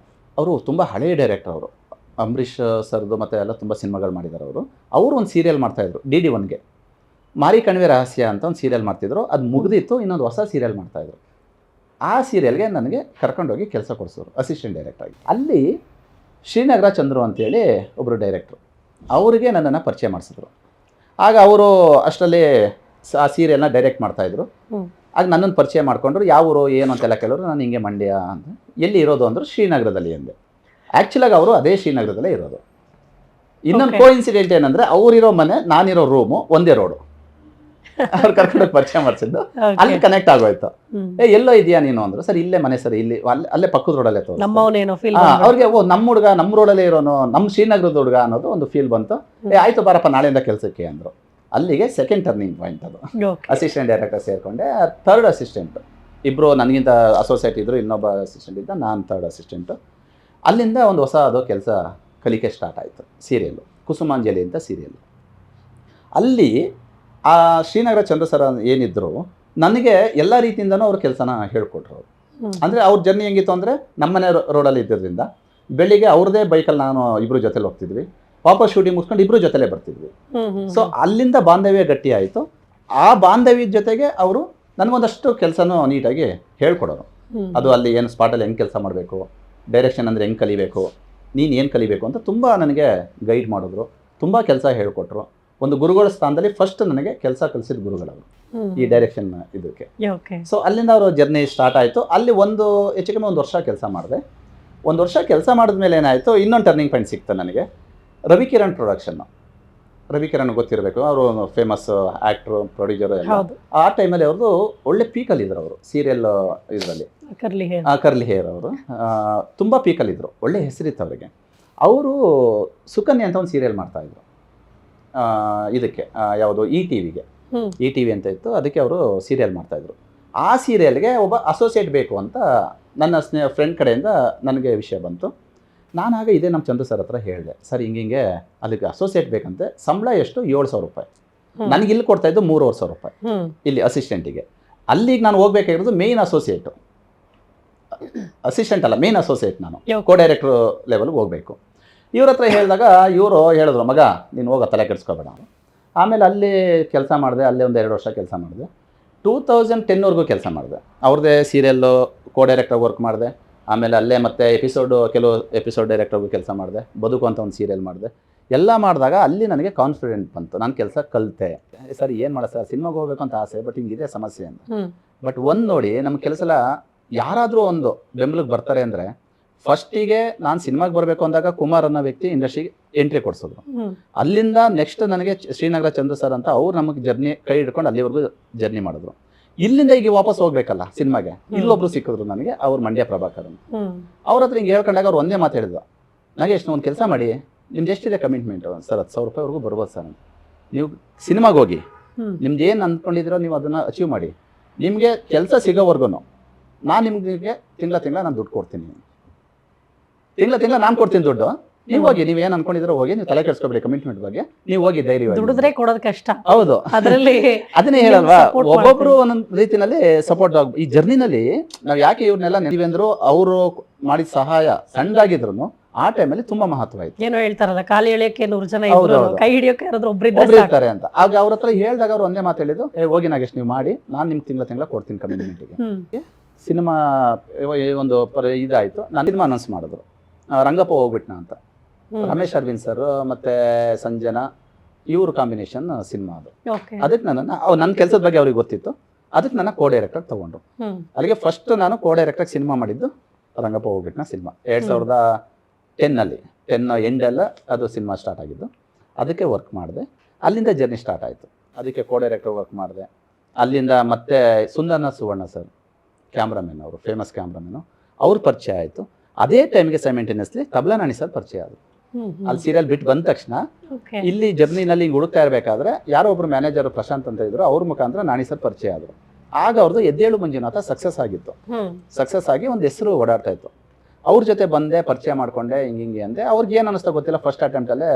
B: ಅವರು ತುಂಬ ಹಳೆಯ ಡೈರೆಕ್ಟರ್. ಅವರು ಅಂಬರೀಷ್ ಸರ್ದು ಮತ್ತು ಎಲ್ಲ ತುಂಬ ಸಿನಿಮಾಗಳು ಮಾಡಿದ್ದಾರೆ. ಅವರು ಒಂದು ಸೀರಿಯಲ್ ಮಾಡ್ತಾಯಿದ್ರು DD1ಗೆ, ಮಾರಿ ಕಣಿವೆ ರಹಸ್ಯ ಅಂತ ಒಂದು ಸೀರಿಯಲ್ ಮಾಡ್ತಿದ್ರು. ಅದು ಮುಗಿದಿತ್ತು, ಇನ್ನೊಂದು ಹೊಸ ಸೀರಿಯಲ್ ಮಾಡ್ತಾಯಿದ್ರು. ಆ ಸೀರಿಯಲ್ಗೆ ನನಗೆ ಕರ್ಕೊಂಡೋಗಿ ಕೆಲಸ ಕೊಡಿಸೋರು ಅಸಿಸ್ಟೆಂಟ್ ಡೈರೆಕ್ಟ್ರಾಗಿ. ಅಲ್ಲಿ ಶ್ರೀನಗರ ಚಂದ್ರು ಅಂತೇಳಿ ಒಬ್ಬರು ಡೈರೆಕ್ಟ್ರು, ಅವರಿಗೆ ನನ್ನನ್ನು ಪರಿಚಯ ಮಾಡಿಸಿದ್ರು. ಆಗ ಅವರು ಅಷ್ಟರಲ್ಲಿ ಆ ಸೀರಿಯಲ್ನ ಡೈರೆಕ್ಟ್ ಮಾಡ್ತಾಯಿದ್ರು. ಆಗ ನನ್ನನ್ನು ಪರಿಚಯ ಮಾಡಿಕೊಂಡ್ರು. ಯಾವ ಊರು ಏನು ಅಂತೆಲ್ಲ ಕೇಳೋರು. ನಾನು ಹಿಂಗೆ ಮಂಡ್ಯ ಅಂತ. ಎಲ್ಲಿ ಇರೋದು ಅಂದರು. ಶ್ರೀನಗರದಲ್ಲಿ ಅಂದೆ. ಆ್ಯಕ್ಚುಲಾಗಿ ಅವರು ಅದೇ ಶ್ರೀನಗರದಲ್ಲೇ ಇರೋದು. ಇನ್ನೊಂದು ಕೋಇನ್ಸಿಡೆಂಟ್ ಏನಂದರೆ, ಅವರಿರೋ ಮನೆ ನಾನಿರೋ ರೂಮು ಒಂದೇ ರೋಡು. ಅವ್ರು ಕರ್ಕೊಂಡೋಗಿ ಪರಿಚಯ ಮಾಡಿಸಿದ್ದು. ಅಲ್ಲಿ ಕನೆಕ್ಟ್ ಆಗೋಯ್ತು. ಎಲ್ಲೋ ಇದೆಯಾ ನೀನು ಅಂದರು. ಸರ್ ಇಲ್ಲೇ ಮನೆ ಸರ್, ಇಲ್ಲಿ ಅಲ್ಲೇ ಪಕ್ಕದ ರೋಡಲ್ಲೇ ತೋರಿಸ್ತು. ಅವ್ರಿಗೆ ನಮ್ಮ ಹುಡುಗ ನಮ್ಮ ರೋಡಲ್ಲೇ ಇರೋನು, ನಮ್ಮ ಶ್ರೀನಗರದ ಹುಡುಗ ಅನ್ನೋದು ಒಂದು ಫೀಲ್ ಬಂತು. ಆಯಿತು ಬಾರಪ್ಪ ನಾಳೆಯಿಂದ ಕೆಲಸಕ್ಕೆ ಅಂದರು. ಅಲ್ಲಿಗೆ ಸೆಕೆಂಡ್ ಟರ್ನಿಂಗ್ ಪಾಯಿಂಟ್ ಅದು. ಅಸಿಸ್ಟೆಂಟ್ ಡೈರೆಕ್ಟರ್ ಸೇರಿಕೊಂಡೆ. 3rd ಅಸಿಸ್ಟೆಂಟ್ ಇಬ್ಬರು ನನಗಿಂತ ಅಸೋಸಿಯೇಟ್ ಇದ್ದರು, ಇನ್ನೊಬ್ಬ ಅಸಿಸ್ಟೆಂಟ್ ಇದ್ದ, ನಾನು 3rd ಅಸಿಸ್ಟೆಂಟು. ಅಲ್ಲಿಂದ ಒಂದು ಹೊಸ ಅದು ಕೆಲಸ ಕಲಿಕೆ ಸ್ಟಾರ್ಟ್ ಆಯಿತು. ಸೀರಿಯಲ್ಲು ಕುಸುಮಾಂಜಲಿ ಅಂತ ಸೀರಿಯಲ್ಲು. ಅಲ್ಲಿ ಆ ಶ್ರೀನಗರ ಚಂದ್ರ ಸರ್ ಏನಿದ್ರು, ನನಗೆ ಎಲ್ಲ ರೀತಿಯಿಂದನೂ ಅವ್ರ ಕೆಲಸನ ಹೇಳ್ಕೊಟ್ರು. ಅವರು ಅಂದರೆ ಅವ್ರ ಜರ್ನಿ ಹೆಂಗಿತ್ತು ಅಂದರೆ, ನಮ್ಮನೆ ರೋಡಲ್ಲಿ ಇದ್ದಿದ್ದರಿಂದ ಬೆಳಿಗ್ಗೆ ಅವ್ರದ್ದೇ ಬೈಕಲ್ಲಿ ನಾನು ಇಬ್ಬರು ಜೊತೆಲಿ ಹೋಗ್ತಿದ್ವಿ, ವಾಪಸ್ ಶೂಟಿಂಗ್ ಮುಗಿಸ್ಕೊಂಡು ಇಬ್ಬರು ಜೊತೆಲೇ ಬರ್ತಿದ್ವಿ. ಸೊ ಅಲ್ಲಿಂದ ಬಾಂಧವ್ಯ ಗಟ್ಟಿ ಆಯಿತು. ಆ ಬಾಂಧವ್ಯದ ಜೊತೆಗೆ ಅವರು ನನಗೊಂದಷ್ಟು ಕೆಲಸನೂ ನೀಟಾಗಿ ಹೇಳ್ಕೊಡೋರು. ಅದು ಅಲ್ಲಿ ಏನು ಸ್ಪಾಟಲ್ಲಿ ಹೆಂಗೆ ಕೆಲಸ ಮಾಡಬೇಕು, ಡೈರೆಕ್ಷನ್ ಅಂದರೆ ಹೆಂಗೆ ಕಲಿಬೇಕು, ನೀನು ಏನು ಕಲಿಬೇಕು ಅಂತ ತುಂಬ ನನಗೆ ಗೈಡ್ ಮಾಡಿದ್ರು. ತುಂಬ ಕೆಲಸ ಹೇಳ್ಕೊಟ್ರು. ಒಂದು ಗುರುಗಳ ಸ್ಥಾನದಲ್ಲಿ ಫಸ್ಟ್ ನನಗೆ ಕೆಲಸ ಕಲಿಸಿದ ಗುರುಗಳವರು ಈ ಡೈರೆಕ್ಷನ್ ಇದಕ್ಕೆ. ಸೊ ಅಲ್ಲಿಂದ ಅವರು ಜರ್ನಿ ಸ್ಟಾರ್ಟ್ ಆಯಿತು. ಅಲ್ಲಿ ಹೆಚ್ಚು ಕಮ್ಮಿ 1 ವರ್ಷ ಕೆಲಸ ಮಾಡಿದೆ. 1 ವರ್ಷ ಕೆಲಸ ಮಾಡಿದ್ಮೇಲೆ ಏನಾಯಿತು, ಇನ್ನೊಂದು ಟರ್ನಿಂಗ್ ಪಾಯಿಂಟ್ ಸಿಕ್ತು ನನಗೆ. ರವಿಕಿರಣ್ ಪ್ರೊಡಕ್ಷನ್ನು. ರವಿಕಿರಣ್ ಗೊತ್ತಿರಬೇಕು, ಅವರು ಫೇಮಸ್ ಆ್ಯಕ್ಟ್ರು, ಪ್ರೊಡ್ಯೂಸರು ಎಲ್ಲ. ಆ ಟೈಮಲ್ಲಿ ಅವ್ರದ್ದು ಒಳ್ಳೆ ಪೀಕಲ್ಲಿದ್ದರು. ಅವರು ಸೀರಿಯಲ್ ಇದರಲ್ಲಿ ಕರ್ಲಿ ಹೇರ್ ಅವರು ತುಂಬ ಪೀಕಲ್ಲಿದ್ದರು. ಒಳ್ಳೆ ಹೆಸರಿತ್ತು ಅವರಿಗೆ. ಅವರು ಸುಕನ್ಯಾ ಅಂತ ಒಂದು ಸೀರಿಯಲ್ ಮಾಡ್ತಾಯಿದ್ರು ಇದಕ್ಕೆ, ಯಾವುದು ETVಗೆ. ETV ಅಂತ ಇತ್ತು, ಅದಕ್ಕೆ ಅವರು ಸೀರಿಯಲ್ ಮಾಡ್ತಾಯಿದ್ರು. ಆ ಸೀರಿಯಲ್ಗೆ ಒಬ್ಬ ಅಸೋಸಿಯೇಟ್ ಬೇಕು ಅಂತ ನನ್ನ ಫ್ರೆಂಡ್ ಕಡೆಯಿಂದ ನನಗೆ ವಿಷಯ ಬಂತು. ನಾನು ಆಗ ಇದೇ ನಮ್ಮ ಚಂದ್ರು ಸರ್ ಹತ್ರ ಹೇಳಿದೆ, ಸರ್ ಹಿಂಗೆ ಅದಕ್ಕೆ ಅಸೋಸಿಯೇಟ್ ಬೇಕಂತೆ, ಸಂಬಳ ಎಷ್ಟು 7,000 ರೂಪಾಯಿ, ನನಗೆ ಇಲ್ಲಿ ಕೊಡ್ತಾ ಇದ್ದು 3,500 ರೂಪಾಯಿ ಇಲ್ಲಿ ಅಸಿಸ್ಟೆಂಟಿಗೆ. ಅಲ್ಲಿಗೆ ನಾನು ಹೋಗ್ಬೇಕಾಗಿರೋದು ಮೇಯ್ನ್ ಅಸೋಸಿಯೇಟು, ಅಸಿಸ್ಟೆಂಟ್ ಅಲ್ಲ ಮೇನ್ ಅಸೋಸಿಯೇಟ್, ನಾನು ಕೋ ಡೈರೆಕ್ಟ್ರು ಲೆವೆಲ್ಗೆ ಹೋಗಬೇಕು. ಇವ್ರ ಹತ್ರ ಹೇಳಿದಾಗ ಇವರು ಹೇಳಿದ್ರು, ಮಗ ನೀನು ಹೋಗೋ ತಲೆ ಕೆಡಿಸ್ಕೋಬೇಡ. ಆಮೇಲೆ ಅಲ್ಲಿ ಕೆಲಸ ಮಾಡಿದೆ, ಅಲ್ಲೇ ಒಂದು 2 ವರ್ಷ ಕೆಲಸ ಮಾಡಿದೆ. 2010ವರೆಗೂ ಕೆಲಸ ಮಾಡಿದೆ, ಅವ್ರದ್ದೇ ಸೀರಿಯಲ್ಲು ಕೋ ಡೈರೆಕ್ಟಾಗಿ ವರ್ಕ್ ಮಾಡಿದೆ. ಆಮೇಲೆ ಅಲ್ಲೇ ಮತ್ತೆ ಕೆಲವು ಎಪಿಸೋಡ್ ಡೈರೆಕ್ಟಾಗೂ ಕೆಲಸ ಮಾಡಿದೆ, ಬದುಕು ಅಂತ ಒಂದು ಸೀರಿಯಲ್ ಮಾಡಿದೆ. ಎಲ್ಲ ಮಾಡಿದಾಗ ಅಲ್ಲಿ ನನಗೆ ಕಾನ್ಫಿಡೆಂಟ್ ಬಂತು, ನಾನು ಕೆಲಸ ಕಲಿತೆ. ಸರ್ ಏನು ಮಾಡೋದು ಸರ್, ಸಿನಿಮಾಗೆ ಹೋಗ್ಬೇಕು ಅಂತ ಆಸೆ, ಬಟ್ ಹಿಂಗಿದೆ ಸಮಸ್ಯೆ ಅಂತ. ಬಟ್ ಒಂದು ನೋಡಿ, ನಮ್ಮ ಕೆಲಸ ಎಲ್ಲ ಯಾರಾದರೂ ಒಂದು ಬೆಂಬಲಕ್ಕೆ ಬರ್ತಾರೆ ಅಂದರೆ, ಫಸ್ಟಿಗೆ ನಾನು ಸಿನಿಮಾಗೆ ಬರಬೇಕು ಅಂದಾಗ ಕುಮಾರ್ ಅನ್ನೋ ವ್ಯಕ್ತಿ ಇಂಡಸ್ಟ್ರಿಗೆ ಎಂಟ್ರಿ ಕೊಡಿಸಿದ್ರು. ಅಲ್ಲಿಂದ ನೆಕ್ಸ್ಟ್ ನನಗೆ ಶ್ರೀನಗರ ಚಂದ್ರು ಸರ್ ಅಂತ ಅವ್ರು ನಮಗೆ ಜರ್ನಿ ಕೈ ಹಿಡ್ಕೊಂಡು ಅಲ್ಲಿವರೆಗೂ ಜರ್ನಿ ಮಾಡಿದ್ರು. ಇಲ್ಲಿಂದ ಈಗ ವಾಪಸ್ ಹೋಗ್ಬೇಕಲ್ಲ ಸಿನಿಮಾಗೆ, ಇಲ್ಲೊಬ್ರು ಸಿಕ್ಕಿದ್ರು ನನಗೆ, ಅವ್ರು ಮಂಡ್ಯ ಪ್ರಭಾಕರ್ ಅಂತ. ಅವ್ರ ಹತ್ರ ಹಿಂಗೆ ಹೇಳ್ಕೊಂಡಾಗ ಅವ್ರು ಒಂದೇ ಮಾತು ಹೇಳಿದ್ರು, ನನಗೆ ಎಷ್ಟು ಒಂದು ಕೆಲಸ ಮಾಡಿ, ನಿಮ್ದು ಎಷ್ಟಿದೆ ಕಮಿಟ್ಮೆಂಟು ಸರ್? 10,000 ರೂಪಾಯಿವರೆಗೂ ಬರ್ಬೋದು ಸರ್. ನೀವು ಸಿನಿಮಾಗೆ ಹೋಗಿ, ನಿಮ್ದು ಏನು ಅಂದ್ಕೊಂಡಿದ್ದೀರೋ ನೀವು ಅದನ್ನು ಅಚೀವ್ ಮಾಡಿ, ನಿಮಗೆ ಕೆಲಸ ಸಿಗೋವರೆಗೂ ನಾನು ನಿಮಗೆ ತಿಂಗಳ ನಾನು ದುಡ್ಡು ಕೊಡ್ತೀನಿ, ತಿಂಗಳ ನಾನು ಕೊಡ್ತೀನಿ ದುಡ್ಡು, ನೀವು ಹೋಗಿ, ನೀವು ಏನು ಅನ್ಕೊಂಡಿದ್ರೋ ಹೋಗಿ, ನೀವು ತಲೆ ಕೆಡಿಸ್ಕೋಬೇಡಿ ಕಮಿಟ್ಮೆಂಟ್ ಬಗ್ಗೆ, ನೀವು ಹೋಗಿ ಧೈರ್ಯವಾಗಿ.
A: ದುಡಿದ್ರೆ ಕೊಡೋದು ಕಷ್ಟ.
B: ಹೌದು,
A: ಅದರಲ್ಲಿ
B: ಅದನ್ನೇ ಹೇಳಲ್ವಾ, ಒಬ್ಬೊಬ್ರು ಒಂದೊಂದು ರೀತಿನಲ್ಲಿ ಸಪೋರ್ಟ್ ಆಗ. ಈ ಜರ್ನಿನಲ್ಲಿ ನಾವು ಯಾಕೆ ಇವ್ರನ್ನೆಲ್ಲ ನೆನಪಿಂದ್ರು, ಅವರು ಮಾಡಿದ ಸಹಾಯ ಸಣ್ಣದಾಗಿದ್ರು ಆ ಟೈಮಲ್ಲಿ ತುಂಬಾ ಮಹತ್ವ ಆಯ್ತು.
A: ಏನೋ ಹೇಳ್ತಾರಲ್ಲ, ಕಾಲು ಎಳೆಯಕ್ಕೆ 100 ಜನ ಇದ್ರು, ಕೈ ಹಿಡಿಯೋಕೆ ಯಾರಾದ್ರೂ
B: ಒಬ್ಬರಿರ್ತಾರೆ ಅಂತ. ಆಗ ಅವ್ರ ಹತ್ರ ಹೇಳಿದಾಗ ಅವ್ರು ಒಂದೇ ಮಾತು ಹೇಳಿದ್ದು, ಹೋಗಿ ನಾಗೇಶ್ ನೀವು ಮಾಡಿ, ನಾನು ನಿಮ್ಗೆ ತಿಂಗಳ ಕೊಡ್ತೀನಿ ಕಮಿಟ್ಮೆಂಟ್ಗೆ. ಸಿನಿಮಾ ಒಂದು ಇದಾಯ್ತು, ನಾನು ಸಿನಿಮಾ ಅನೌನ್ಸ್ ಮಾಡಿದ್ರು, ರಂಗಪ್ಪ ಹೋಗ್ಬಿಟ್ನಾ ಅಂತ. ರಮೇಶ್ ಅರವಿಂದ್ ಸರ್ ಮತ್ತೆ ಸಂಜನಾ ಇವ್ರ ಕಾಂಬಿನೇಷನ್ ಸಿನಿಮಾ ಅದು. ಅದಕ್ಕೆ ನನ್ನ ಕೆಲಸದ ಬಗ್ಗೆ ಅವ್ರಿಗೆ ಗೊತ್ತಿತ್ತು, ಅದಕ್ಕೆ ನನ್ನ ಕೋ ಡೈರೆಕ್ಟರ್ ತಗೊಂಡ್ರು. ಅಲ್ಲಿಗೆ ಫಸ್ಟ್ ನಾನು ಕೋ ಡೈರೆಕ್ಟರ್ ಸಿನಿಮಾ ಮಾಡಿದ್ದು ರಂಗಪ್ಪ ಹೋಗ್ಬಿಟ್ನಾ ಸಿನಿಮಾ 2010 ಎಂಡೆಲ್ಲ ಅದು ಸಿನಿಮಾ ಸ್ಟಾರ್ಟ್ ಆಗಿದ್ದು. ಅದಕ್ಕೆ ವರ್ಕ್ ಮಾಡಿದೆ, ಅಲ್ಲಿಂದ ಜರ್ನಿ ಸ್ಟಾರ್ಟ್ ಆಯಿತು. ಅದಕ್ಕೆ ಕೋ ಡೈರೆಕ್ಟರ್ ವರ್ಕ್ ಮಾಡಿದೆ. ಅಲ್ಲಿಂದ ಮತ್ತೆ ಸುಂದರ್ನಾಥ್ ಸುವರ್ಣ ಸರ್ ಕ್ಯಾಮ್ರಾಮನ್, ಅವರು ಫೇಮಸ್ ಕ್ಯಾಮ್ರಾಮನ್ನು, ಅವ್ರ ಪರಿಚಯ ಆಯಿತು. ಅದೇ ಟೈಮ್ಗೆ ಸೈಮೆಂಟೇನಿಯಸ್ಲಿ ತಬಲಾ ನಾಣಿ ಸರ್ ಪರಿಚಯ ಆದರು. ಅಲ್ಲಿ ಸೀರಿಯಲ್ ಬಿಟ್ಟು ಬಂದ ತಕ್ಷಣ ಇಲ್ಲಿ ಜರ್ನಿನಲ್ಲಿ ಹಿಂಗೆ ಹುಡುಕ್ತಾ ಇರಬೇಕಾದ್ರೆ ಯಾರೋ ಒಬ್ರು ಮ್ಯಾನೇಜರ್ ಪ್ರಶಾಂತ್ ಅಂತ ಇದ್ರು, ಅವ್ರ ಮುಖಾಂತರ ನಾಣಿ ಸರ್ ಪರಿಚಯ ಆದರು. ಆಗ ಅವ್ರದ್ದು ಎದ್ದೇಳು ಮಂಜುನಾಥ ಸಕ್ಸಸ್ ಆಗಿತ್ತು. ಸಕ್ಸಸ್ ಆಗಿ ಒಂದು ಹೆಸರು ಓಡಾಡ್ತಾ ಇತ್ತು. ಅವ್ರ ಜೊತೆ ಬಂದೆ, ಪರಿಚಯ ಮಾಡ್ಕೊಂಡೆ, ಹಿಂಗೆ ಅಂದೆ. ಅವ್ರಿಗೆ ಏನು ಅನ್ನಿಸ್ತಾ ಗೊತ್ತಿಲ್ಲ, ಫಸ್ಟ್ ಅಟೆಂಪ್ಟಲ್ಲೇ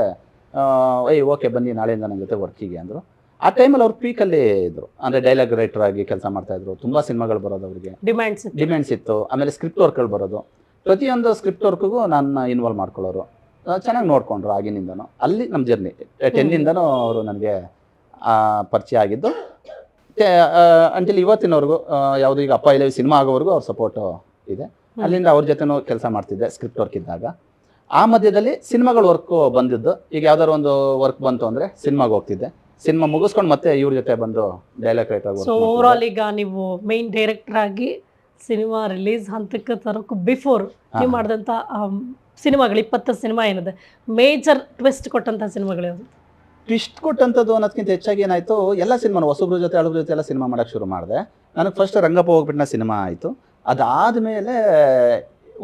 B: ಓಕೆ ಬನ್ನಿ ನಾಳೆಯಿಂದ ನನ್ನ ಜೊತೆ ವರ್ಕಿಗೆ ಅಂದರು. ಆ ಟೈಮಲ್ಲಿ ಅವ್ರು ಪೀಕಲ್ಲಿ ಇದ್ರು, ಅಂದರೆ ಡೈಲಾಗ್ ರೈಟರ್ ಆಗಿ ಕೆಲಸ ಮಾಡ್ತಾ ಇದ್ರು. ತುಂಬ ಸಿನಿಮಾಗಳು ಬರೋದು, ಅವರಿಗೆ ಡಿಮ್ಯಾಂಡ್ಸ್ ಇತ್ತು. ಆಮೇಲೆ ಸ್ಕ್ರಿಪ್ಟ್ ವರ್ಕ್ಗಳು ಬರೋದು, ಪ್ರತಿಯೊಂದು ಸ್ಕ್ರಿಪ್ಟ್ ವರ್ಕ್ಗೂ ನಾನು ಇನ್ವಾಲ್ವ್ ಮಾಡ್ಕೊಳ್ಳೋರು. ಚೆನ್ನಾಗಿ ನೋಡ್ಕೊಂಡ್ರು ಆಗಿನಿಂದನೂ. ಅಲ್ಲಿ ನಮ್ಮ ಜರ್ನಿ 10 ಅವರು ನನಗೆ ಪರಿಚಯ ಆಗಿದ್ದು. ಅಂಟಿಲ್ ಇವತ್ತಿನವರೆಗೂ ಯಾವುದು ಈಗ ಅಪ್ಪ ಇಲ್ಲ ಸಿನಿಮಾ ಆಗೋವರೆಗೂ ಅವ್ರ ಸಪೋರ್ಟು ಇದೆ. ಅಲ್ಲಿಂದ ಅವ್ರ ಜೊತೆನೂ ಕೆಲಸ ಮಾಡ್ತಿದ್ದೆ ಸ್ಕ್ರಿಪ್ಟ್ ವರ್ಕ್ ಇದ್ದಾಗ. ಆ ಮಧ್ಯದಲ್ಲಿ ಸಿನಿಮಾಗಳ ವರ್ಕು ಬಂದಿದ್ದು. ಈಗ ಯಾವ್ದಾದ್ರು ಒಂದು ವರ್ಕ್ ಬಂತು ಅಂದರೆ ಸಿನಿಮಾಗೆ ಹೋಗ್ತಿದ್ದೆ, ಸಿನಿಮಾ ಮುಗಿಸ್ಕೊಂಡು ಮತ್ತೆ ಇವ್ರ ಜೊತೆ ಬಂದು dialogue writer.
A: So over all ಈಗ ನೀವು ಮೇನ್ ಡೈರೆಕ್ಟರ್ ಆಗಿ ಸಿನಿಮಾ ರಿಲೀಸ್ ಹಂತಕ್ಕೆ ತರೋಕ್ಕೂ ಬಿಫೋರ್ ನೀವು ಮಾಡಿದಂಥ ಸಿನಿಮಾಗಳು 20 ಸಿನಿಮಾ ಏನಿದೆ, ಮೇಜರ್ ಟ್ವಿಸ್ಟ್ ಕೊಟ್ಟಂಥ ಸಿನಿಮಾಗಳು ಯಾವುದು?
B: ಟ್ವಿಸ್ಟ್ ಕೊಟ್ಟಂಥದ್ದು ಅನ್ನೋದಕ್ಕಿಂತ ಹೆಚ್ಚಾಗಿ ಏನಾಯಿತು, ಎಲ್ಲ ಸಿನಿಮಾನು ಹೊಸಬ್ರ ಜೊತೆ ಹಳಬ್ರ ಜೊತೆ ಎಲ್ಲ ಸಿನಿಮಾ ಮಾಡೋಕ್ಕೆ ಶುರು ಮಾಡಿದೆ. ನನಗೆ ಫಸ್ಟ್ ರಂಗಪ್ಪ ಹೋಗ್ಬಿಟ್ಟಿನ ಸಿನಿಮಾ ಆಯಿತು. ಅದಾದಮೇಲೆ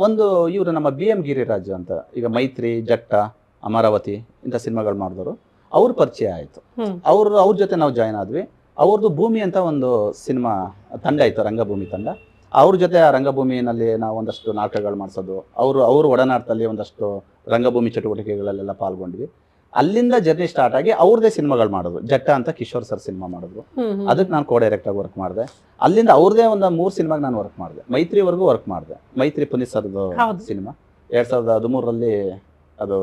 B: ಒಂದು ಇವರು ನಮ್ಮ BM ಗಿರಿರಾಜ್ ಅಂತ, ಈಗ ಮೈತ್ರಿ, ಜಟ್ಟ, ಅಮರಾವತಿ ಇಂಥ ಸಿನಿಮಾಗಳು ಮಾಡಿದವರು, ಅವ್ರ ಪರಿಚಯ ಆಯಿತು. ಅವ್ರ ಜೊತೆ ನಾವು ಜಾಯ್ನ್ ಆದ್ವಿ. ಅವ್ರದ್ದು ಭೂಮಿ ಅಂತ ಒಂದು ಸಿನಿಮಾ ತಂಡ ಇತ್ತು, ರಂಗಭೂಮಿ ತಂಡ. ಅವ್ರ ಜೊತೆ ಆ ರಂಗಭೂಮಿನಲ್ಲಿ ನಾವು ಒಂದಷ್ಟು ನಾಟಕಗಳು ಮಾಡಿಸೋದು, ಅವರು ಒಡನಾಟದಲ್ಲಿ ಒಂದಷ್ಟು ರಂಗಭೂಮಿ ಚಟುವಟಿಕೆಗಳಲ್ಲೆಲ್ಲ ಪಾಲ್ಗೊಂಡ್ವಿ. ಅಲ್ಲಿಂದ ಜರ್ನಿ ಸ್ಟಾರ್ಟ್ ಆಗಿ ಅವ್ರದೇ ಸಿನಿಮಾಗಳು ಮಾಡೋದು. ಜಟ್ಟ ಅಂತ ಕಿಶೋರ್ ಸರ್ ಸಿನಿಮಾ ಮಾಡಿದ್ರು, ಅದಕ್ಕೆ ನಾನು ಕೋ ಡೈರೆಕ್ಟಾಗಿ ವರ್ಕ್ ಮಾಡಿದೆ. ಅಲ್ಲಿಂದ ಅವ್ರದೇ ಒಂದು 3 ಸಿನಿಮಾಗೆ ನಾನು ವರ್ಕ್ ಮಾಡಿದೆ. ಮೈತ್ರಿವರೆಗೂ ವರ್ಕ್ ಮಾಡಿದೆ. ಮೈತ್ರಿ ಪುನೀತ್ ಸರ್ದು ಸಿನಿಮಾ 2013 ಅದು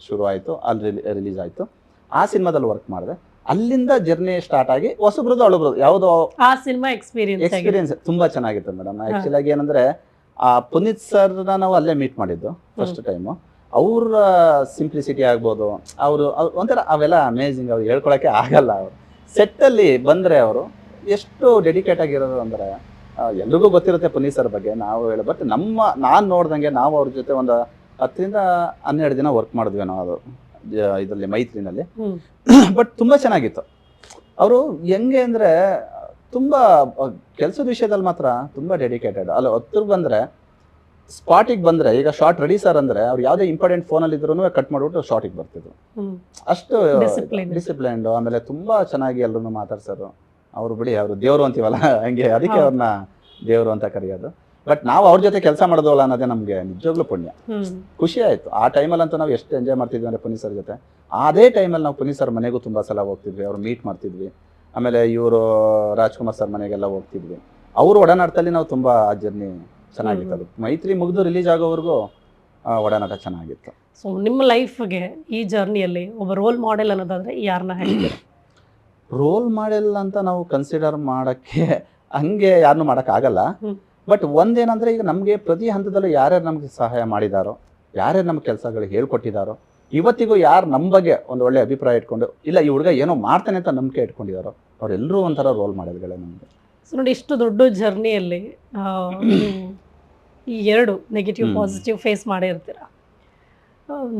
B: ಶುರು ಆಯಿತು, ಅಲ್ಲಿ ರಿಲೀಸ್ ಆಯಿತು. ಆ ಸಿನಿಮಾದಲ್ಲಿ ವರ್ಕ್ ಮಾಡಿದೆ. ಅಲ್ಲಿಂದ ಜರ್ನಿ ಸ್ಟಾರ್ಟ್ ಆಗಿ ಹೊಸಬ್ರದ್ದು ಹಳಬ್ರದ್ದು ಯಾವುದೋ
A: ಆ ಸಿನಿಮಾ ಎಕ್ಸ್ಪೀರಿಯನ್ಸ್
B: ತುಂಬಾ ಚೆನ್ನಾಗಿತ್ತು ಮೇಡಮ್. ಆ್ಯಕ್ಚುಲಾಗಿ ಏನಂದ್ರೆ ಆ ಪುನೀತ್ ಸರ್ನ ನಾವು ಅಲ್ಲೇ ಮೀಟ್ ಮಾಡಿದ್ದು ಫಸ್ಟ್ ಟೈಮು. ಅವ್ರ ಸಿಂಪ್ಲಿಸಿಟಿ ಆಗ್ಬೋದು, ಅವರು ಒಂಥರ ಅವೆಲ್ಲ ಅಮೇಝಿಂಗ್. ಅವ್ರು ಹೇಳ್ಕೊಳಕ್ಕೆ ಆಗಲ್ಲ. ಅವರು ಸೆಟ್ಟಲ್ಲಿ ಬಂದರೆ ಅವರು ಎಷ್ಟು ಡೆಡಿಕೇಟ್ ಆಗಿರೋದು ಅಂದರೆ, ಎಲ್ರಿಗೂ ಗೊತ್ತಿರುತ್ತೆ ಪುನೀತ್ ಸರ್ ಬಗ್ಗೆ ನಾವು ಹೇಳಿ. ಬಟ್ ನಾನು ನೋಡ್ದಂಗೆ ನಾವು ಅವ್ರ ಜೊತೆ ಒಂದು 10 ರಿಂದ 12 ದಿನ ವರ್ಕ್ ಮಾಡಿದ್ವಿ ನಾವು ಅದು ಇದರಲ್ಲಿ ಮೈತ್ರಿನಲ್ಲಿ. ಬಟ್ ತುಂಬ ಚೆನ್ನಾಗಿತ್ತು. ಅವರು ಹೆಂಗೆ ಅಂದರೆ ತುಂಬ ಕೆಲಸದ ವಿಷಯದಲ್ಲಿ ಮಾತ್ರ ತುಂಬ ಡೆಡಿಕೇಟೆಡ್. ಅಲ್ಲಿ ಹತ್ತಿರ ಬಂದರೆ ಸ್ಪಾಟಿಗೆ ಬಂದರೆ, ಈಗ ಶಾರ್ಟ್ ರೆಡಿ ಸರ್ ಅಂದರೆ ಅವ್ರು ಯಾವುದೇ ಇಂಪಾರ್ಟೆಂಟ್ ಫೋನಲ್ಲಿ ಇದ್ರೂ ಕಟ್ ಮಾಡಿಬಿಟ್ಟು ಶಾರ್ಟಿಗೆ ಬರ್ತಿದ್ರು. ಅಷ್ಟು ಡಿಸಿಪ್ಲಿನ್ಡ್. ಆಮೇಲೆ ತುಂಬ ಚೆನ್ನಾಗಿ ಎಲ್ಲರೂ ಮಾತಾಡ್ಸೋರು. ಅವರು ಬಿಡಿ, ಅವರು ದೇವರು ಅಂತೀವಲ್ಲ ಹಂಗೆ, ಅದಕ್ಕೆ ಅವ್ರನ್ನ ದೇವರು ಅಂತ ಕರೆಯೋದು. ಬಟ್ ನಾವು ಅವ್ರ ಜೊತೆ ಕೆಲಸ ಮಾಡೋದಲ್ಲ ಅನ್ನೋದೇ ನಮಗೆ ನಿಜವಾಗ್ಲೂ ಪುಣ್ಯ. ಖುಷಿ ಆಯ್ತು ಆ ಟೈಮಲ್ಲಂತೂ. ನಾವು ಎಷ್ಟು ಎಂಜಾಯ್ ಮಾಡ್ತಿದ್ವಿ ಅಂದರೆ ಪುನೀತ್ ಸರ್ ಜೊತೆ. ಅದೇ ಟೈಮಲ್ಲಿ ನಾವು ಪುನೀತ್ ಸರ್ ಮನೆಗೂ ತುಂಬ ಸಲ ಹೋಗ್ತಿದ್ವಿ, ಅವ್ರು ಮೀಟ್ ಮಾಡ್ತಿದ್ವಿ. ಆಮೇಲೆ ಇವರು ರಾಜ್ಕುಮಾರ್ ಸರ್ ಮನೆಗೆಲ್ಲ ಹೋಗ್ತಿದ್ವಿ. ಅವ್ರ ಒಡನಾಟದಲ್ಲಿ ನಾವು ತುಂಬ ಆ ಜರ್ನಿ ಚೆನ್ನಾಗಿತ್ತು. ಅದು ಮೈತ್ರಿ ಮುಗಿದು ರಿಲೀಸ್ ಆಗೋವರೆಗೂ ಒಡನಾಟ ಚೆನ್ನಾಗಿತ್ತು.
A: ಸೊ ನಿಮ್ಮ ಲೈಫ್ಗೆ ಈ ಜರ್ನಿಯಲ್ಲಿ ಒಬ್ಬ ರೋಲ್ ಮಾಡೆಲ್ ಅನ್ನೋದಾದ್ರೆ ಯಾರನ್ನ ಹೇಳ್ತೀರಾ?
B: ರೋಲ್ ಮಾಡೆಲ್ ಅಂತ ನಾವು ಕನ್ಸಿಡರ್ ಮಾಡೋಕ್ಕೆ ಹಂಗೆ ಯಾರನ್ನೂ ಮಾಡೋಕ್ಕಾಗಲ್ಲ. ಬಟ್ ಒಂದೇನಂದರೆ, ಈಗ ನಮಗೆ ಪ್ರತಿ ಹಂತದಲ್ಲೂ ಯಾರ್ಯಾರು ನಮಗೆ ಸಹಾಯ ಮಾಡಿದಾರೋ, ಯಾರ್ಯಾರು ನಮ್ಮ ಕೆಲಸಗಳು ಹೇಳ್ಕೊಟ್ಟಿದ್ದಾರೋ, ಇವತ್ತಿಗೂ ಯಾರು ನಮ್ಮ ಬಗ್ಗೆ ಒಂದು ಒಳ್ಳೆ ಅಭಿಪ್ರಾಯ ಇಟ್ಕೊಂಡು, ಇಲ್ಲ ಈ ಹುಡುಗ ಏನೋ ಮಾಡ್ತಾನೆ ಅಂತ ನಂಬಿಕೆ ಇಟ್ಕೊಂಡಿದ್ದಾರೋ, ಅವರೆಲ್ಲರೂ ಒಂಥರ ರೋಲ್ ಮಾಡೆಲ್ಗಳೇ ನಮಗೆ.
A: ಸೊ ನೋಡಿ, ಇಷ್ಟು ದೊಡ್ಡ ಜರ್ನಿಯಲ್ಲಿ ಈ ಎರಡು ನೆಗೆಟಿವ್ ಪಾಸಿಟಿವ್ ಫೇಸ್ ಮಾಡಿರ್ತೀರ.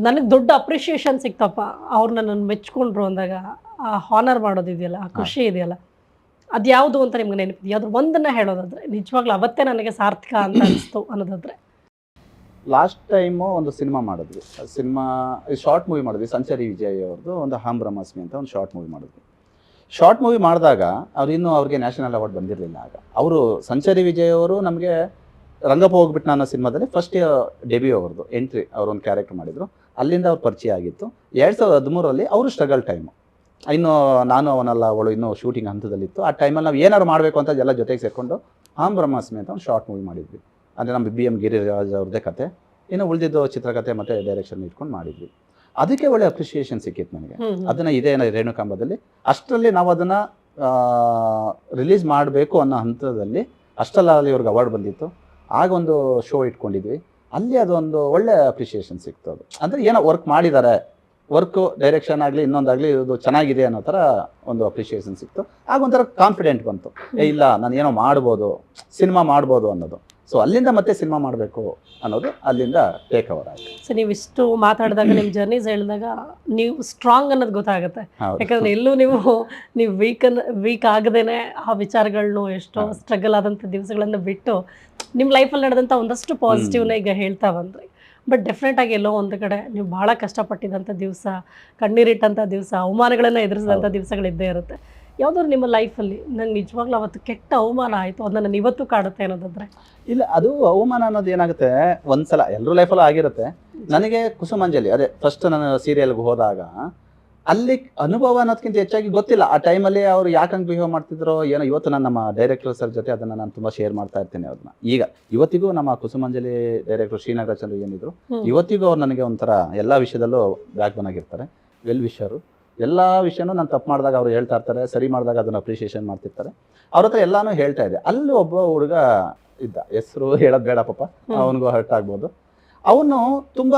A: ನನಗೆ ದೊಡ್ಡ ಅಪ್ರಿಷಿಯೇಷನ್ ಸಿಕ್ತಪ್ಪ, ಅವ್ರು ನನ್ನನ್ನು ಮೆಚ್ಕೊಂಡ್ರು ಅಂದಾಗ ಆ ಹಾನರ್ ಮಾಡೋದಿದೆಯಲ್ಲ, ಆ ಖುಷಿ ಇದೆಯಲ್ಲ, ಅದ್ಯಾವುದು ಅಂತ ನಿಮ್ಗೆ ನೆನಪಿದೆ? ಯಾವ್ದು ಒಂದನ್ನು ಹೇಳೋದಾದ್ರೆ ನಿಜವಾಗ್ಲೂ ಅವತ್ತೇ ನನಗೆ ಸಾರ್ಥಕ ಅಂತ ಅನಿಸ್ತು ಅನ್ನೋದಾದ್ರೆ?
B: ಲಾಸ್ಟ್ ಟೈಮು ಒಂದು ಸಿನಿಮಾ ಮಾಡಿದ್ವಿ. ಸಿನಿಮಾ ಶಾರ್ಟ್ ಮೂವಿ ಮಾಡಿದ್ವಿ. ಸಂಚಾರಿ ವಿಜಯ್ ಅವ್ರದ್ದು ಒಂದು ಹಾಂ ಬ್ರಹ್ಮಾಸ್ಮಿ ಅಂತ ಒಂದು ಶಾರ್ಟ್ ಮೂವಿ ಮಾಡಿದ್ವಿ. ಶಾರ್ಟ್ ಮೂವಿ ಮಾಡಿದಾಗ ಅವ್ರಿಗೆ ನ್ಯಾಷನಲ್ ಅವಾರ್ಡ್ ಬಂದಿರಲಿಲ್ಲ. ಆಗ ಅವರು ಸಂಚಾರಿ ವಿಜಯ್ ಅವರು ನಮಗೆ ರಂಗಪ್ಪ ಹೋಗ್ಬಿಟ್ಟು ಅನ್ನೋ ಸಿನಿಮಾದಲ್ಲಿ ಫಸ್ಟ್ ಡೆಬ್ಯೂ ಅವ್ರದ್ದು ಎಂಟ್ರಿ, ಅವ್ರು ಒಂದು ಕ್ಯಾರೆಕ್ಟರ್ ಮಾಡಿದ್ರು. ಅಲ್ಲಿಂದ ಅವ್ರು ಪರಿಚಯ ಆಗಿತ್ತು. 2013 ಅವರು ಸ್ಟ್ರಗಲ್ ಟೈಮು. ಇನ್ನು ನಾನು ಅವನಲ್ಲ ಅವಳು ಇನ್ನೂ ಶೂಟಿಂಗ್ ಹಂತದಲ್ಲಿತ್ತು. ಆ ಟೈಮಲ್ಲಿ ನಾವು ಏನಾದ್ರು ಮಾಡಬೇಕು ಅಂತ ಎಲ್ಲ ಜೊತೆಗೆ ಸೇರಿಕೊಂಡು ಹಾಂ ಬ್ರಹ್ಮಾಸ್ಮಿ ಅಂತ ಒಂದು ಶಾರ್ಟ್ ಮೂವಿ ಮಾಡಿದ್ವಿ. ಅಂದರೆ ನಮ್ಮ BM ಗಿರಿರಾಜ್ ಅವ್ರದ್ದೇ ಕತೆ, ಇನ್ನು ಉಳಿದಿದ್ದು ಚಿತ್ರಕಥೆ ಮತ್ತು ಡೈರೆಕ್ಷನ್ ಇಟ್ಕೊಂಡು ಮಾಡಿದ್ವಿ. ಅದಕ್ಕೆ ಒಳ್ಳೆ ಅಪ್ರಿಷಿಯೇಷನ್ ಸಿಕ್ಕಿತ್ತು ನನಗೆ. ಅದನ್ನು ಇದೇ ರೇಣುಕಾಂಬದಲ್ಲಿ ಅಷ್ಟರಲ್ಲಿ ನಾವು ಅದನ್ನು ರಿಲೀಸ್ ಮಾಡಬೇಕು ಅನ್ನೋ ಹಂತದಲ್ಲಿ ಅಷ್ಟರಲ್ಲಿ ಅವ್ರಿಗೆ ಅವಾರ್ಡ್ ಬಂದಿತ್ತು. ಆಗ ಒಂದು ಶೋ ಇಟ್ಕೊಂಡಿದ್ವಿ. ಅಲ್ಲಿ ಅದೊಂದು ಒಳ್ಳೆ ಅಪ್ರಿಷಿಯೇಷನ್ ಸಿಕ್ತು. ಅದು ಅಂದರೆ ಏನೋ ವರ್ಕ್ ಮಾಡಿದ್ದಾರೆ, ವರ್ಕು ಡೈರೆಕ್ಷನ್ ಆಗಲಿ ಇನ್ನೊಂದಾಗಲಿ ಇದು ಚೆನ್ನಾಗಿದೆ ಅನ್ನೋ ಥರ ಒಂದು ಅಪ್ರಿಷಿಯೇಷನ್ ಸಿಕ್ತು. ಆಗ ಒಂಥರ ಕಾನ್ಫಿಡೆಂಟ್ ಬಂತು, ಇಲ್ಲ ನಾನು ಏನೋ ಮಾಡ್ಬೋದು, ಸಿನಿಮಾ ಮಾಡ್ಬೋದು ಅನ್ನೋದು. ಸೊ ಅಲ್ಲಿಂದ ಮತ್ತೆ ಸಿನಿಮಾ ಮಾಡಬೇಕು ಅನ್ನೋದು ಅಲ್ಲಿಂದ ಟೇಕ್ ಓವರ್ ಆಯಿತು.
A: ಸೊ ನೀವು ಇಷ್ಟು ಮಾತಾಡಿದಾಗ ನಿಮ್ಮ ಜರ್ನೀಸ್ ಹೇಳಿದಾಗ ನೀವು ಸ್ಟ್ರಾಂಗ್ ಅನ್ನೋದು ಗೊತ್ತಾಗುತ್ತೆ. ಯಾಕಂದರೆ ಎಲ್ಲೂ ನೀವು ವೀಕ್ ಆಗದೇನೆ ಆ ವಿಚಾರಗಳನ್ನು ಎಷ್ಟೋ ಸ್ಟ್ರಗಲ್ ಆದಂಥ ದಿವಸಗಳನ್ನು ಬಿಟ್ಟು ನಿಮ್ಮ ಲೈಫಲ್ಲಿ ನಡೆದಂಥ ಒಂದಷ್ಟು ಪಾಸಿಟಿವ್ನ ಈಗ ಹೇಳ್ತಾ ಬಂದ್ರಿ. ಬಟ್ ಡೆಫಿನೆಟಾಗಿ ಎಲ್ಲೋ ಒಂದು ಕಡೆ ನೀವು ಭಾಳ ಕಷ್ಟಪಟ್ಟಿದ್ದಂಥ ದಿವಸ, ಕಣ್ಣೀರಿಟ್ಟಂಥ ದಿವಸ, ಅವಮಾನಗಳನ್ನು ಎದುರಿಸಿದಂಥ ದಿವಸಗಳಿದ್ದೇ ಇರುತ್ತೆ. ಯಾವುದಾದ್ರು ನಿಮ್ಮ ಲೈಫಲ್ಲಿ ನಂಗೆ ನಿಜವಾಗ್ಲೂ ಅವತ್ತು ಕೆಟ್ಟ ಅವಮಾನ ಆಯಿತು, ಅದು ನನ್ನ ಇವತ್ತು ಕಾಡುತ್ತೆ ಅನ್ನೋದಾದ್ರೆ?
B: ಇಲ್ಲ, ಅದು ಅವಮಾನ ಅನ್ನೋದು ಏನಾಗುತ್ತೆ, ಒಂದ್ಸಲ ಎಲ್ಲರೂ ಲೈಫಲ್ಲೂ ಆಗಿರುತ್ತೆ. ನನಗೆ ಕುಸುಮಾಂಜಲಿ, ಅದೇ ಫಸ್ಟ್ ನಾನು ಸೀರಿಯಲ್ಗೆ ಹೋದಾಗ ಅಲ್ಲಿ ಅನುಭವ ಅನ್ನೋದಕ್ಕಿಂತ ಹೆಚ್ಚಾಗಿ ಗೊತ್ತಿಲ್ಲ ಆ ಟೈಮಲ್ಲಿ ಅವ್ರು ಯಾಕಂಗೆ ಬಿಹೇವ್ ಮಾಡ್ತಿದ್ರು ಏನೋ. ಇವತ್ತು ನಾನು ನಮ್ಮ ಡೈರೆಕ್ಟರ್ ಸರ್ ಜೊತೆ ಅದನ್ನು ನಾನು ತುಂಬ ಶೇರ್ ಮಾಡ್ತಾ ಇರ್ತೇನೆ ಅವ್ರನ್ನ. ಈಗ ಇವತ್ತಿಗೂ ನಮ್ಮ ಕುಸುಮಾಂಜಲಿ ಡೈರೆಕ್ಟರ್ ಶ್ರೀನಗರ ಚಂದ್ರ ಏನಿದ್ರು, ಇವತ್ತಿಗೂ ಅವ್ರು ನನಗೆ ಒಂಥರ ಎಲ್ಲ ವಿಷಯದಲ್ಲೂ ಬ್ಯಾಕ್ ಬೋನ್ ಆಗಿರ್ತಾರೆ. ವೆಲ್ ವಿಷರು. ಎಲ್ಲ ವಿಷಯನೂ ನಾನು ತಪ್ಪು ಮಾಡಿದಾಗ ಅವ್ರು ಹೇಳ್ತಾ ಇರ್ತಾರೆ, ಸರಿ ಮಾಡಿದಾಗ ಅದನ್ನು ಅಪ್ರಿಷಿಯೇಷನ್ ಮಾಡ್ತಿರ್ತಾರೆ. ಅವ್ರ ಹತ್ರ ಎಲ್ಲಾನು ಹೇಳ್ತಾ ಇದೆ. ಅಲ್ಲಿ ಒಬ್ಬ ಹುಡುಗ ಇದ್ದ, ಹೆಸರು ಹೇಳೋದು ಬೇಡ ಪಾಪ, ಅವನಿಗೂ ಹರ್ಟ್ ಆಗ್ಬೋದು. ಅವನು ತುಂಬ,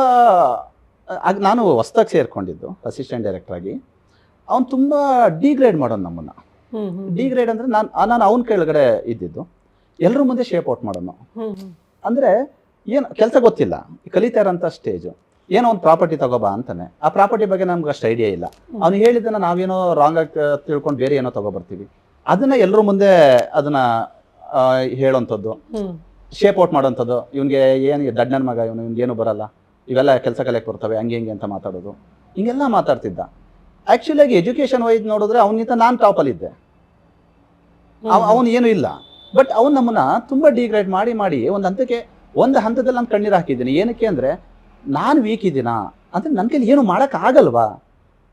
B: ನಾನು ಹೊಸ್ದಾಗಿ ಸೇರ್ಕೊಂಡಿದ್ದು ಅಸಿಸ್ಟೆಂಟ್ ಡೈರೆಕ್ಟರ್ ಆಗಿ. ಅವ್ನು ತುಂಬ ಡಿಗ್ರೇಡ್ ಮಾಡೋನು ನಮ್ಮನ್ನು. ಡಿಗ್ರೇಡ್ ಅಂದರೆ ನಾನು ಅವನ ಕೆಳಗಡೆ ಇದ್ದಿದ್ದು, ಎಲ್ಲರ ಮುಂದೆ ಶೇಪ್ ಔಟ್ ಮಾಡೋನು. ಅಂದರೆ ಏನು ಕೆಲಸ ಗೊತ್ತಿಲ್ಲ, ಕಲಿತಾ ಇರೋಂಥ ಸ್ಟೇಜು. ಏನೋ ಒಂದು ಪ್ರಾಪರ್ಟಿ ತಗೋಬಾ ಅಂತಾನೆ, ಆ ಪ್ರಾಪರ್ಟಿ ಬಗ್ಗೆ ನಮ್ಗೆ ಅಷ್ಟು ಐಡಿಯಾ ಇಲ್ಲ. ಅವ್ನು ಹೇಳಿದ್ದನ್ನು ನಾವೇನೋ ರಾಂಗ್ ಆಗಿ ತಿಳ್ಕೊಂಡು ಬೇರೆ ಏನೋ ತಗೊಬರ್ತೀವಿ. ಅದನ್ನ ಎಲ್ಲರ ಮುಂದೆ ಅದನ್ನ ಹೇಳೋಂಥದ್ದು, ಶೇಪ್ ಔಟ್ ಮಾಡೋಂಥದ್ದು. ಇವನಿಗೆ ಏನು ದಡ್ಡನ ಮಗ, ಇವನಿಗೇನು ಬರಲ್ಲ, ಇವೆಲ್ಲ ಕೆಲಸ ಕಲಿಯಕ್ಕೆ ಬರ್ತವೆ, ಹಂಗೆ ಹಿಂಗೆ ಅಂತ ಮಾತಾಡೋದು, ಹಿಂಗೆಲ್ಲ ಮಾತಾಡ್ತಿದ್ದ. ಆ್ಯಕ್ಚುಲಿಯಾಗಿ ಎಜುಕೇಷನ್ ವೈಸ್ ನೋಡಿದ್ರೆ ಅವನಿಂದ ನಾನು ಟಾಪಲ್ಲಿದ್ದೆ, ಅವನು ಏನೂ ಇಲ್ಲ. ಬಟ್ ಅವ್ನು ನಮ್ಮನ್ನ ತುಂಬ ಡಿಗ್ರೇಡ್ ಮಾಡಿ ಒಂದು ಹಂತದಲ್ಲಿ ನಾನು ಕಣ್ಣೀರು ಹಾಕಿದ್ದೀನಿ. ಏನಕ್ಕೆ ಅಂದರೆ ನಾನು ವೀಕ್ ಇದ್ದೀನಾ, ಅಂದರೆ ನನ್ನ ಕೈಲಿ ಏನು ಮಾಡೋಕ್ಕಾಗಲ್ವಾ,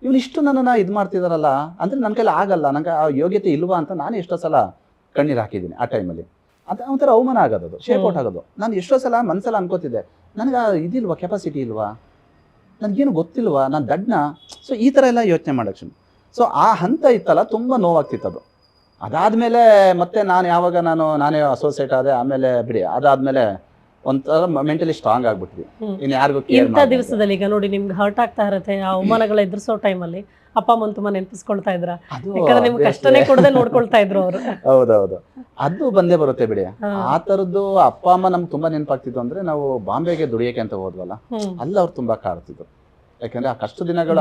B: ಇವನು ಇಷ್ಟು ನನ್ನನ್ನು ಇದು ಮಾಡ್ತಿದಾರಲ್ಲ, ಅಂದರೆ ನನ್ನ ಕೈಲಿ ಆಗಲ್ಲ, ನನಗೆ ಆ ಯೋಗ್ಯತೆ ಇಲ್ವಾ ಅಂತ ನಾನು ಎಷ್ಟೋ ಸಲ ಕಣ್ಣೀರು ಹಾಕಿದ್ದೀನಿ ಆ ಟೈಮಲ್ಲಿ. ಅದು ಒಂಥರ ಅವಮಾನ ಆಗೋದು, ಶೇಪ್ ಔಟ್ ಆಗೋದು. ನಾನು ಎಷ್ಟೋ ಸಲ ಮನಸ್ಸಲ್ಲಿ ಅನ್ಕೋತಿದ್ದೆ, ನನಗೆ ಇದಿಲ್ವಾ, ಕೆಪಾಸಿಟಿ ಇಲ್ವಾ, ನನಗೇನು ಗೊತ್ತಿಲ್ವಾ, ನಾನು ದಡ್ಡನ. ಸೊ ಈ ಥರ ಎಲ್ಲ ಯೋಚನೆ ಮಾಡೋಕ್ಕೆ ಸೊ ಆ ಹಂತ ಇತ್ತಲ್ಲ, ತುಂಬ ನೋವಾಗ್ತಿತ್ತು ಅದು. ಅದಾದಮೇಲೆ ಮತ್ತೆ ನಾನೇ ಅಸೋಸಿಯೇಟ್ ಆದೆ. ಆಮೇಲೆ ಬಿಡಿ, ಅದಾದಮೇಲೆ ಒಂಥರ ಮೆಂಟಲಿ ಸ್ಟ್ರಾಂಗ್ ಆಗ್ಬಿಟ್ವಿ. ಇನ್ನು ಯಾರಿಗೂ
A: ಇಂಥ ದಿವಸದಲ್ಲಿ ಈಗ ನೋಡಿ ನಿಮ್ಗೆ ಹರ್ಟ್ ಆಗ್ತಾ ಇರುತ್ತೆ, ಆ ಅವಮಾನಗಳ ಎದುರಿಸೋ ಟೈಮಲ್ಲಿ ಅಪ್ಪ ಅಮ್ಮನ ತುಂಬಾ ನೆನಪಿಸ್ಕೊಳ್ತಾ ಇದ್ರ, ಯಾಕಂದ್ರೆ ನಿಮ್ಗೆ ಕಷ್ಟನೇ ಕೊಡದೆ ನೋಡ್ಕೊಳ್ತಾ ಇದ್ರು ಅವರು.
B: ಹೌದೌದು, ಅದು ಬಂದೇ ಬರುತ್ತೆ ಬಿಡಿ. ಆ ತರದ್ದು ಅಪ್ಪ ಅಮ್ಮ ನಮ್ಗೆ ತುಂಬಾ ನೆನಪಾಗ್ತಿತ್ತು. ಅಂದ್ರೆ ನಾವು ಬಾಂಬೆಗೆ ದುಡಿಯಕ್ಕೆ ಅಂತ ಹೋದ್ವಲ್ಲ, ಅಲ್ಲಿ ಅವ್ರು ತುಂಬಾ ಕಾಡ್ತಿದ್ರು. ಯಾಕಂದ್ರೆ ಆ ಕಷ್ಟ ದಿನಗಳು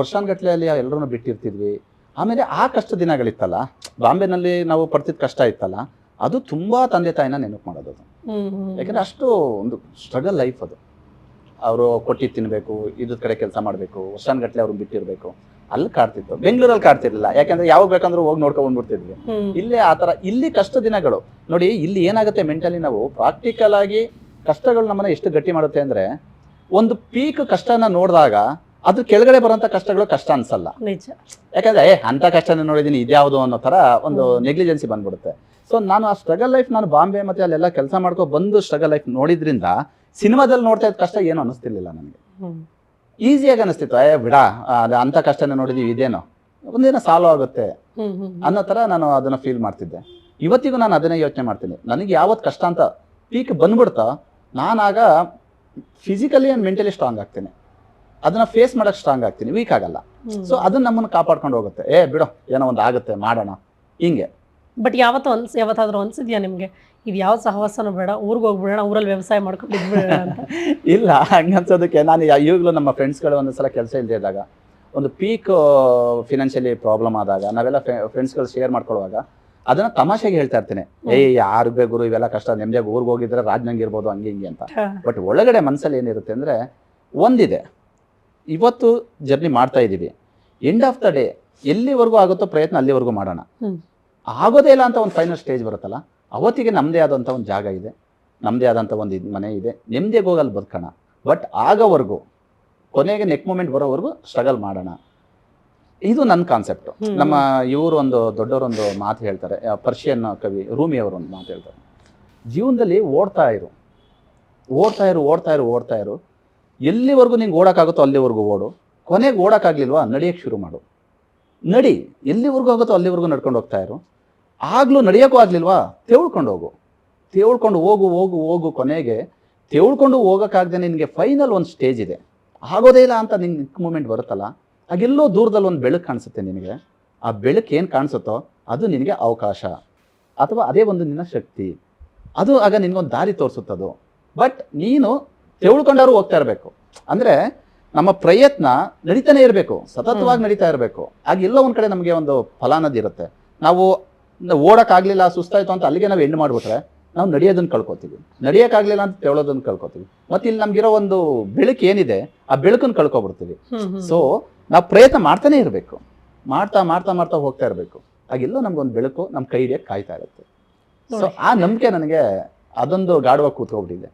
B: ವರ್ಷಾನ್ಗಟ್ಲೆ ಅಲ್ಲಿ ಎಲ್ಲರನ್ನು ಬಿಟ್ಟಿರ್ತಿದ್ವಿ. ಆಮೇಲೆ ಆ ಕಷ್ಟ ದಿನಗಳಿತ್ತಲ್ಲ, ಬಾಂಬೆನಲ್ಲಿ ನಾವು ಪಡ್ತಿದ್ ಕಷ್ಟ ಇತ್ತಲ್ಲ, ಅದು ತುಂಬಾ ತಂದೆ ತಾಯಿನ ನೆನಪು ಮಾಡೋದು. ಯಾಕಂದ್ರೆ ಅಷ್ಟು ಒಂದು ಸ್ಟ್ರಗಲ್ ಲೈಫ್ ಅದು. ಅವರು ಕೊಟ್ಟಿ ತಿನ್ಬೇಕು, ಇದ್ರ ಕಡೆ ಕೆಲಸ ಮಾಡಬೇಕು, ವರ್ಷಾನ್ಗಟ್ಲೆ ಅವ್ರನ್ನ ಬಿಟ್ಟಿರ್ಬೇಕು. ಅಲ್ಲಿ ಕಾಡ್ತಿತ್ತು, ಬೆಂಗಳೂರಲ್ಲಿ ಕಾಡ್ತಿರ್ಲಿಲ್ಲ. ಯಾಕಂದ್ರೆ ಯಾವಾಗ ಬೇಕಂದ್ರೂ ಹೋಗಿ ನೋಡ್ಕೊಂಡ್ ಬಂದ್ಬಿಡ್ತಿದ್ವಿ. ಇಲ್ಲೇ ಆತರ ಇಲ್ಲಿ ಕಷ್ಟ ದಿನಗಳು ನೋಡಿ, ಇಲ್ಲಿ ಏನಾಗುತ್ತೆ ಮೆಂಟಲಿ ನಾವು ಪ್ರಾಕ್ಟಿಕಲ್ ಆಗಿ ಕಷ್ಟಗಳು ನಮ್ಮನ್ನ ಎಷ್ಟು ಗಟ್ಟಿ ಮಾಡುತ್ತೆ ಅಂದ್ರೆ, ಒಂದು ಪೀಕ್ ಕಷ್ಟನ ನೋಡಿದಾಗ ಅದು ಕೆಳಗಡೆ ಬರುವಂತ ಕಷ್ಟಗಳು ಕಷ್ಟ ಅನ್ಸಲ್ಲ.
A: ನಿಜ.
B: ಯಾಕಂದ್ರೆ ಅಂತ ಕಷ್ಟನ ನೋಡಿದೀನಿ ಇದ್ಯಾವುದು ಅನ್ನೋ ತರ ಒಂದು ನೆಗ್ಲಿಜೆನ್ಸಿ ಬಂದ್ಬಿಡುತ್ತೆ. ಸೊ ನಾನು ಆ ಸ್ಟ್ರಗಲ್ ಲೈಫ್, ನಾನು ಬಾಂಬೆ ಮತ್ತೆ ಅಲ್ಲೆಲ್ಲ ಕೆಲಸ ಮಾಡ್ಕೊ ಬಂದು ಸ್ಟ್ರಗಲ್ ಲೈಫ್ ನೋಡಿದ್ರಿಂದ ಸಿನಿಮಾದಲ್ಲಿ ನೋಡ್ತಾ ಇದ್ದ ಕಷ್ಟ ಏನು ಅನಿಸ್ತಿರ್ಲಿಲ್ಲ ನನಗೆ. ಈಸಿಯಾಗಿ ಅನಿಸ್ತಿತ್ತು, ಬಿಡ ಅಂತ ಕಷ್ಟನೇ ನೋಡಿದೀವಿ, ಇದೇನೋ ಒಂದಿನ ಸಾಲ್ವ್ ಆಗುತ್ತೆ ಅನ್ನೋ ತರ ನಾನು ಅದನ್ನ ಫೀಲ್ ಮಾಡ್ತಿದ್ದೆ. ಇವತ್ತಿಗೂ ನಾನು ಅದನ್ನೇ ಯೋಚನೆ ಮಾಡ್ತೀನಿ. ನನಗೆ ಯಾವತ್ತು ಕಷ್ಟ ಅಂತ ಪೀಕ್ ಬಂದ್ಬಿಡ್ತಾ, ನಾನಾಗ ಫಿಸಿಕಲಿ ಅಂಡ್ ಮೆಂಟಲಿ ಸ್ಟ್ರಾಂಗ್ ಆಗ್ತೀನಿ, ಅದನ್ನ ಫೇಸ್ ಮಾಡಕ್ ಸ್ಟ್ರಾಂಗ್ ಆಗ್ತೀನಿ, ವೀಕ್ ಆಗಲ್ಲ. ಸೊ ಅದನ್ನ ನಮ್ಮನ್ನ ಕಾಪಾಡ್ಕೊಂಡು ಹೋಗುತ್ತೆ. ಬಿಡೋ ಏನೋ ಒಂದು ಆಗುತ್ತೆ ಮಾಡೋಣ ಹಿಂಗೆ.
A: ಬಟ್ ಯಾವತ್ತಾದ್ರೂ ಅನ್ಸಿದ್ಯಾ ನಿಮ್ಗೆ ಇದು ಯಾವ ಸಹವಾಸನೂ ಬೇಡ, ಊರಿಗೆ ಹೋಗ್ಬಿಡೋಣ, ಊರಲ್ಲಿ ವ್ಯವಸಾಯ ಮಾಡ್ಕೊಂಡು ಇದ್ಬಿಡೋಣ ಅಂತ?
B: ಇಲ್ಲ, ಹಂಗೆ ಅನ್ಸೋದಕ್ಕೆ ನಾನು ಇವಾಗಲೂ ನಮ್ಮ ಫ್ರೆಂಡ್ಸ್ಗಳು ಒಂದೊಂದ್ಸಲ ಕೆಲಸ ಇಲ್ಲದೆ ಇದ್ದಾಗ, ಒಂದು ಪೀಕ್ ಫಿನಾನ್ಷಿಯಲಿ ಪ್ರಾಬ್ಲಮ್ ಆದಾಗ ನಾವೆಲ್ಲ ಫ್ರೆಂಡ್ಸ್ಗಳು ಶೇರ್ ಮಾಡ್ಕೊಳ್ಳುವಾಗ ಅದನ್ನ ತಮಾಷೆಗೆ ಹೇಳ್ತಾ ಇರ್ತೀನಿ, ಯಾರು ಗುರು ಇವೆಲ್ಲ ಕಷ್ಟ, ನೆಮ್ಮದಿಯಾಗಿ ಊರಿಗೆ ಹೋಗಿದ್ರೆ ರಾಜ್ನಂಗಿರ್ಬೋದು ಹಂಗೆ ಹಿಂಗೆ ಅಂತ. ಬಟ್ ಒಳಗಡೆ ಮನಸ್ಸಲ್ಲಿ ಏನಿರುತ್ತೆ ಅಂದ್ರೆ, ಒಂದಿದೆ, ಇವತ್ತು ಜರ್ನಿ ಮಾಡ್ತಾ ಇದ್ದೀವಿ, ಎಂಡ್ ಆಫ್ ದ ಡೇ ಎಲ್ಲಿವರೆಗೂ ಆಗುತ್ತೋ ಪ್ರಯತ್ನ ಅಲ್ಲಿವರೆಗೂ ಮಾಡೋಣ. ಆಗೋದೇ ಇಲ್ಲ ಅಂತ ಒಂದು ಫೈನಲ್ ಸ್ಟೇಜ್ ಬರುತ್ತಲ್ಲ, ಅವತ್ತಿಗೆ ನಮ್ಮದೇ ಆದಂಥ ಒಂದು ಜಾಗ ಇದೆ, ನಮ್ಮದೇ ಆದಂಥ ಒಂದು ಮನೆ ಇದೆ, ನೆಮ್ಮದಿಯಾಗಿ ಹೋಗಲ್ಲಿ ಬದುಕೋಣ. ಬಟ್ ಆಗೋವರೆಗೂ, ಕೊನೆಗೆ ನೆಕ್ ಮೂಮೆಂಟ್ ಬರೋವರೆಗೂ ಸ್ಟ್ರಗಲ್ ಮಾಡೋಣ. ಇದು ನನ್ನ ಕಾನ್ಸೆಪ್ಟು. ನಮ್ಮ ಇವರು ಒಂದು ದೊಡ್ಡವರೊಂದು ಮಾತು ಹೇಳ್ತಾರೆ, ಪರ್ಷಿಯನ್ ಕವಿ ರೂಮಿ ಅವರು ಒಂದು ಮಾತು ಹೇಳ್ತಾರೆ, ಜೀವನದಲ್ಲಿ ಓಡ್ತಾ ಇರು, ಓಡ್ತಾ ಇರು, ಓಡ್ತಾ ಇರು, ಓಡ್ತಾ ಇರು, ಎಲ್ಲಿವರೆಗೂ ನಿಂಗೆ ಓಡೋಕ್ಕಾಗುತ್ತೋ ಅಲ್ಲಿವರೆಗೂ ಓಡು, ಕೊನೆಗೆ ಓಡೋಕ್ಕಾಗ್ಲಿಲ್ವಾ ನಡೆಯೋಕ್ಕೆ ಶುರು ಮಾಡು, ನಡಿ, ಎಲ್ಲಿವರೆಗೂ ಆಗುತ್ತೋ ಅಲ್ಲಿವರೆಗೂ ನಡ್ಕೊಂಡು ಹೋಗ್ತಾ ಇರು. ಆಗ್ಲೂ ನಡೆಯೋಕ್ಕೂ ಆಗ್ಲಿಲ್ವಾ ತೆವಳ್ಕೊಂಡು ಹೋಗು, ತೆವಳ್ಕೊಂಡು ಹೋಗು ಹೋಗು ಹೋಗು, ಕೊನೆಗೆ ತೆವಳ್ಕೊಂಡು ಹೋಗೋಕ್ಕಾಗದೆ ನಿನಗೆ ಫೈನಲ್ ಒಂದು ಸ್ಟೇಜ್ ಇದೆ, ಆಗೋದೇ ಇಲ್ಲ ಅಂತ ನಿಂಗೆ ಮೂಮೆಂಟ್ ಬರುತ್ತಲ್ಲ, ಆಗೆಲ್ಲೋ ದೂರದಲ್ಲಿ ಒಂದು ಬೆಳಕು ಕಾಣಿಸುತ್ತೆ ನಿನಗೆ. ಆ ಬೆಳಕು ಏನು ಕಾಣಿಸುತ್ತೋ ಅದು ನಿನಗೆ ಅವಕಾಶ, ಅಥವಾ ಅದೇ ಒಂದು ನಿನ್ನ ಶಕ್ತಿ, ಅದು ಆಗ ನಿನಗೊಂದು ದಾರಿ ತೋರಿಸುತ್ತದು. ಬಟ್ ನೀನು ತೆವಳ್ಕೊಂಡಾರು ಹೋಗ್ತಾ ಇರಬೇಕು. ಅಂದರೆ ನಮ್ಮ ಪ್ರಯತ್ನ ನಡೀತಾನೆ ಇರಬೇಕು, ಸತತವಾಗಿ ನಡೀತಾ ಇರಬೇಕು. ಆಗ ಎಲ್ಲೋ ಒಂದು ಕಡೆ ನಮಗೆ ಒಂದು ಫಲಾನದಿ ಇರುತ್ತೆ. ನಾವು ಓಡೋಕ್ಕಾಗಲಿಲ್ಲ, ಸುಸ್ತಾಯಿತು ಅಂತ ಅಲ್ಲಿಗೆ ನಾವು ಎಂಡ್ ಮಾಡಿಬಿಟ್ರೆ ನಾವು ನಡೆಯೋದನ್ನು ಕಳ್ಕೊತೀವಿ, ನಡೆಯೋಕ್ಕಾಗಲಿಲ್ಲ ಅಂತ ತೆವಳೋದನ್ನು ಕಳ್ಕೊತೀವಿ. ಮತ್ತು ಇಲ್ಲಿ ನಮಗಿರೋ ಒಂದು ಬೆಳಕು ಏನಿದೆ ಆ ಬೆಳಕನ್ನು ಕಳ್ಕೊಬಿಡ್ತೀವಿ. ಸೊ ನಾವು ಪ್ರಯತ್ನ ಮಾಡ್ತಾನೆ ಇರಬೇಕು, ಮಾಡ್ತಾ ಮಾಡ್ತಾ ಮಾಡ್ತಾ ಹೋಗ್ತಾ ಇರಬೇಕು. ಆಗೆಲ್ಲೋ ನಮ್ಗೊಂದು ಬೆಳಕು ನಮ್ಮ ಕೈ ಹಿಡಿಯಕ್ಕೆ ಕಾಯ್ತಾ ಇರುತ್ತೆ. ಸೊ ಆ ನಂಬಿಕೆ ನನಗೆ ಅದೊಂದು ಗಾಢವಾಗಿ ಕೂತ್ಕೊಬಿಟ್ಟಿದೆ.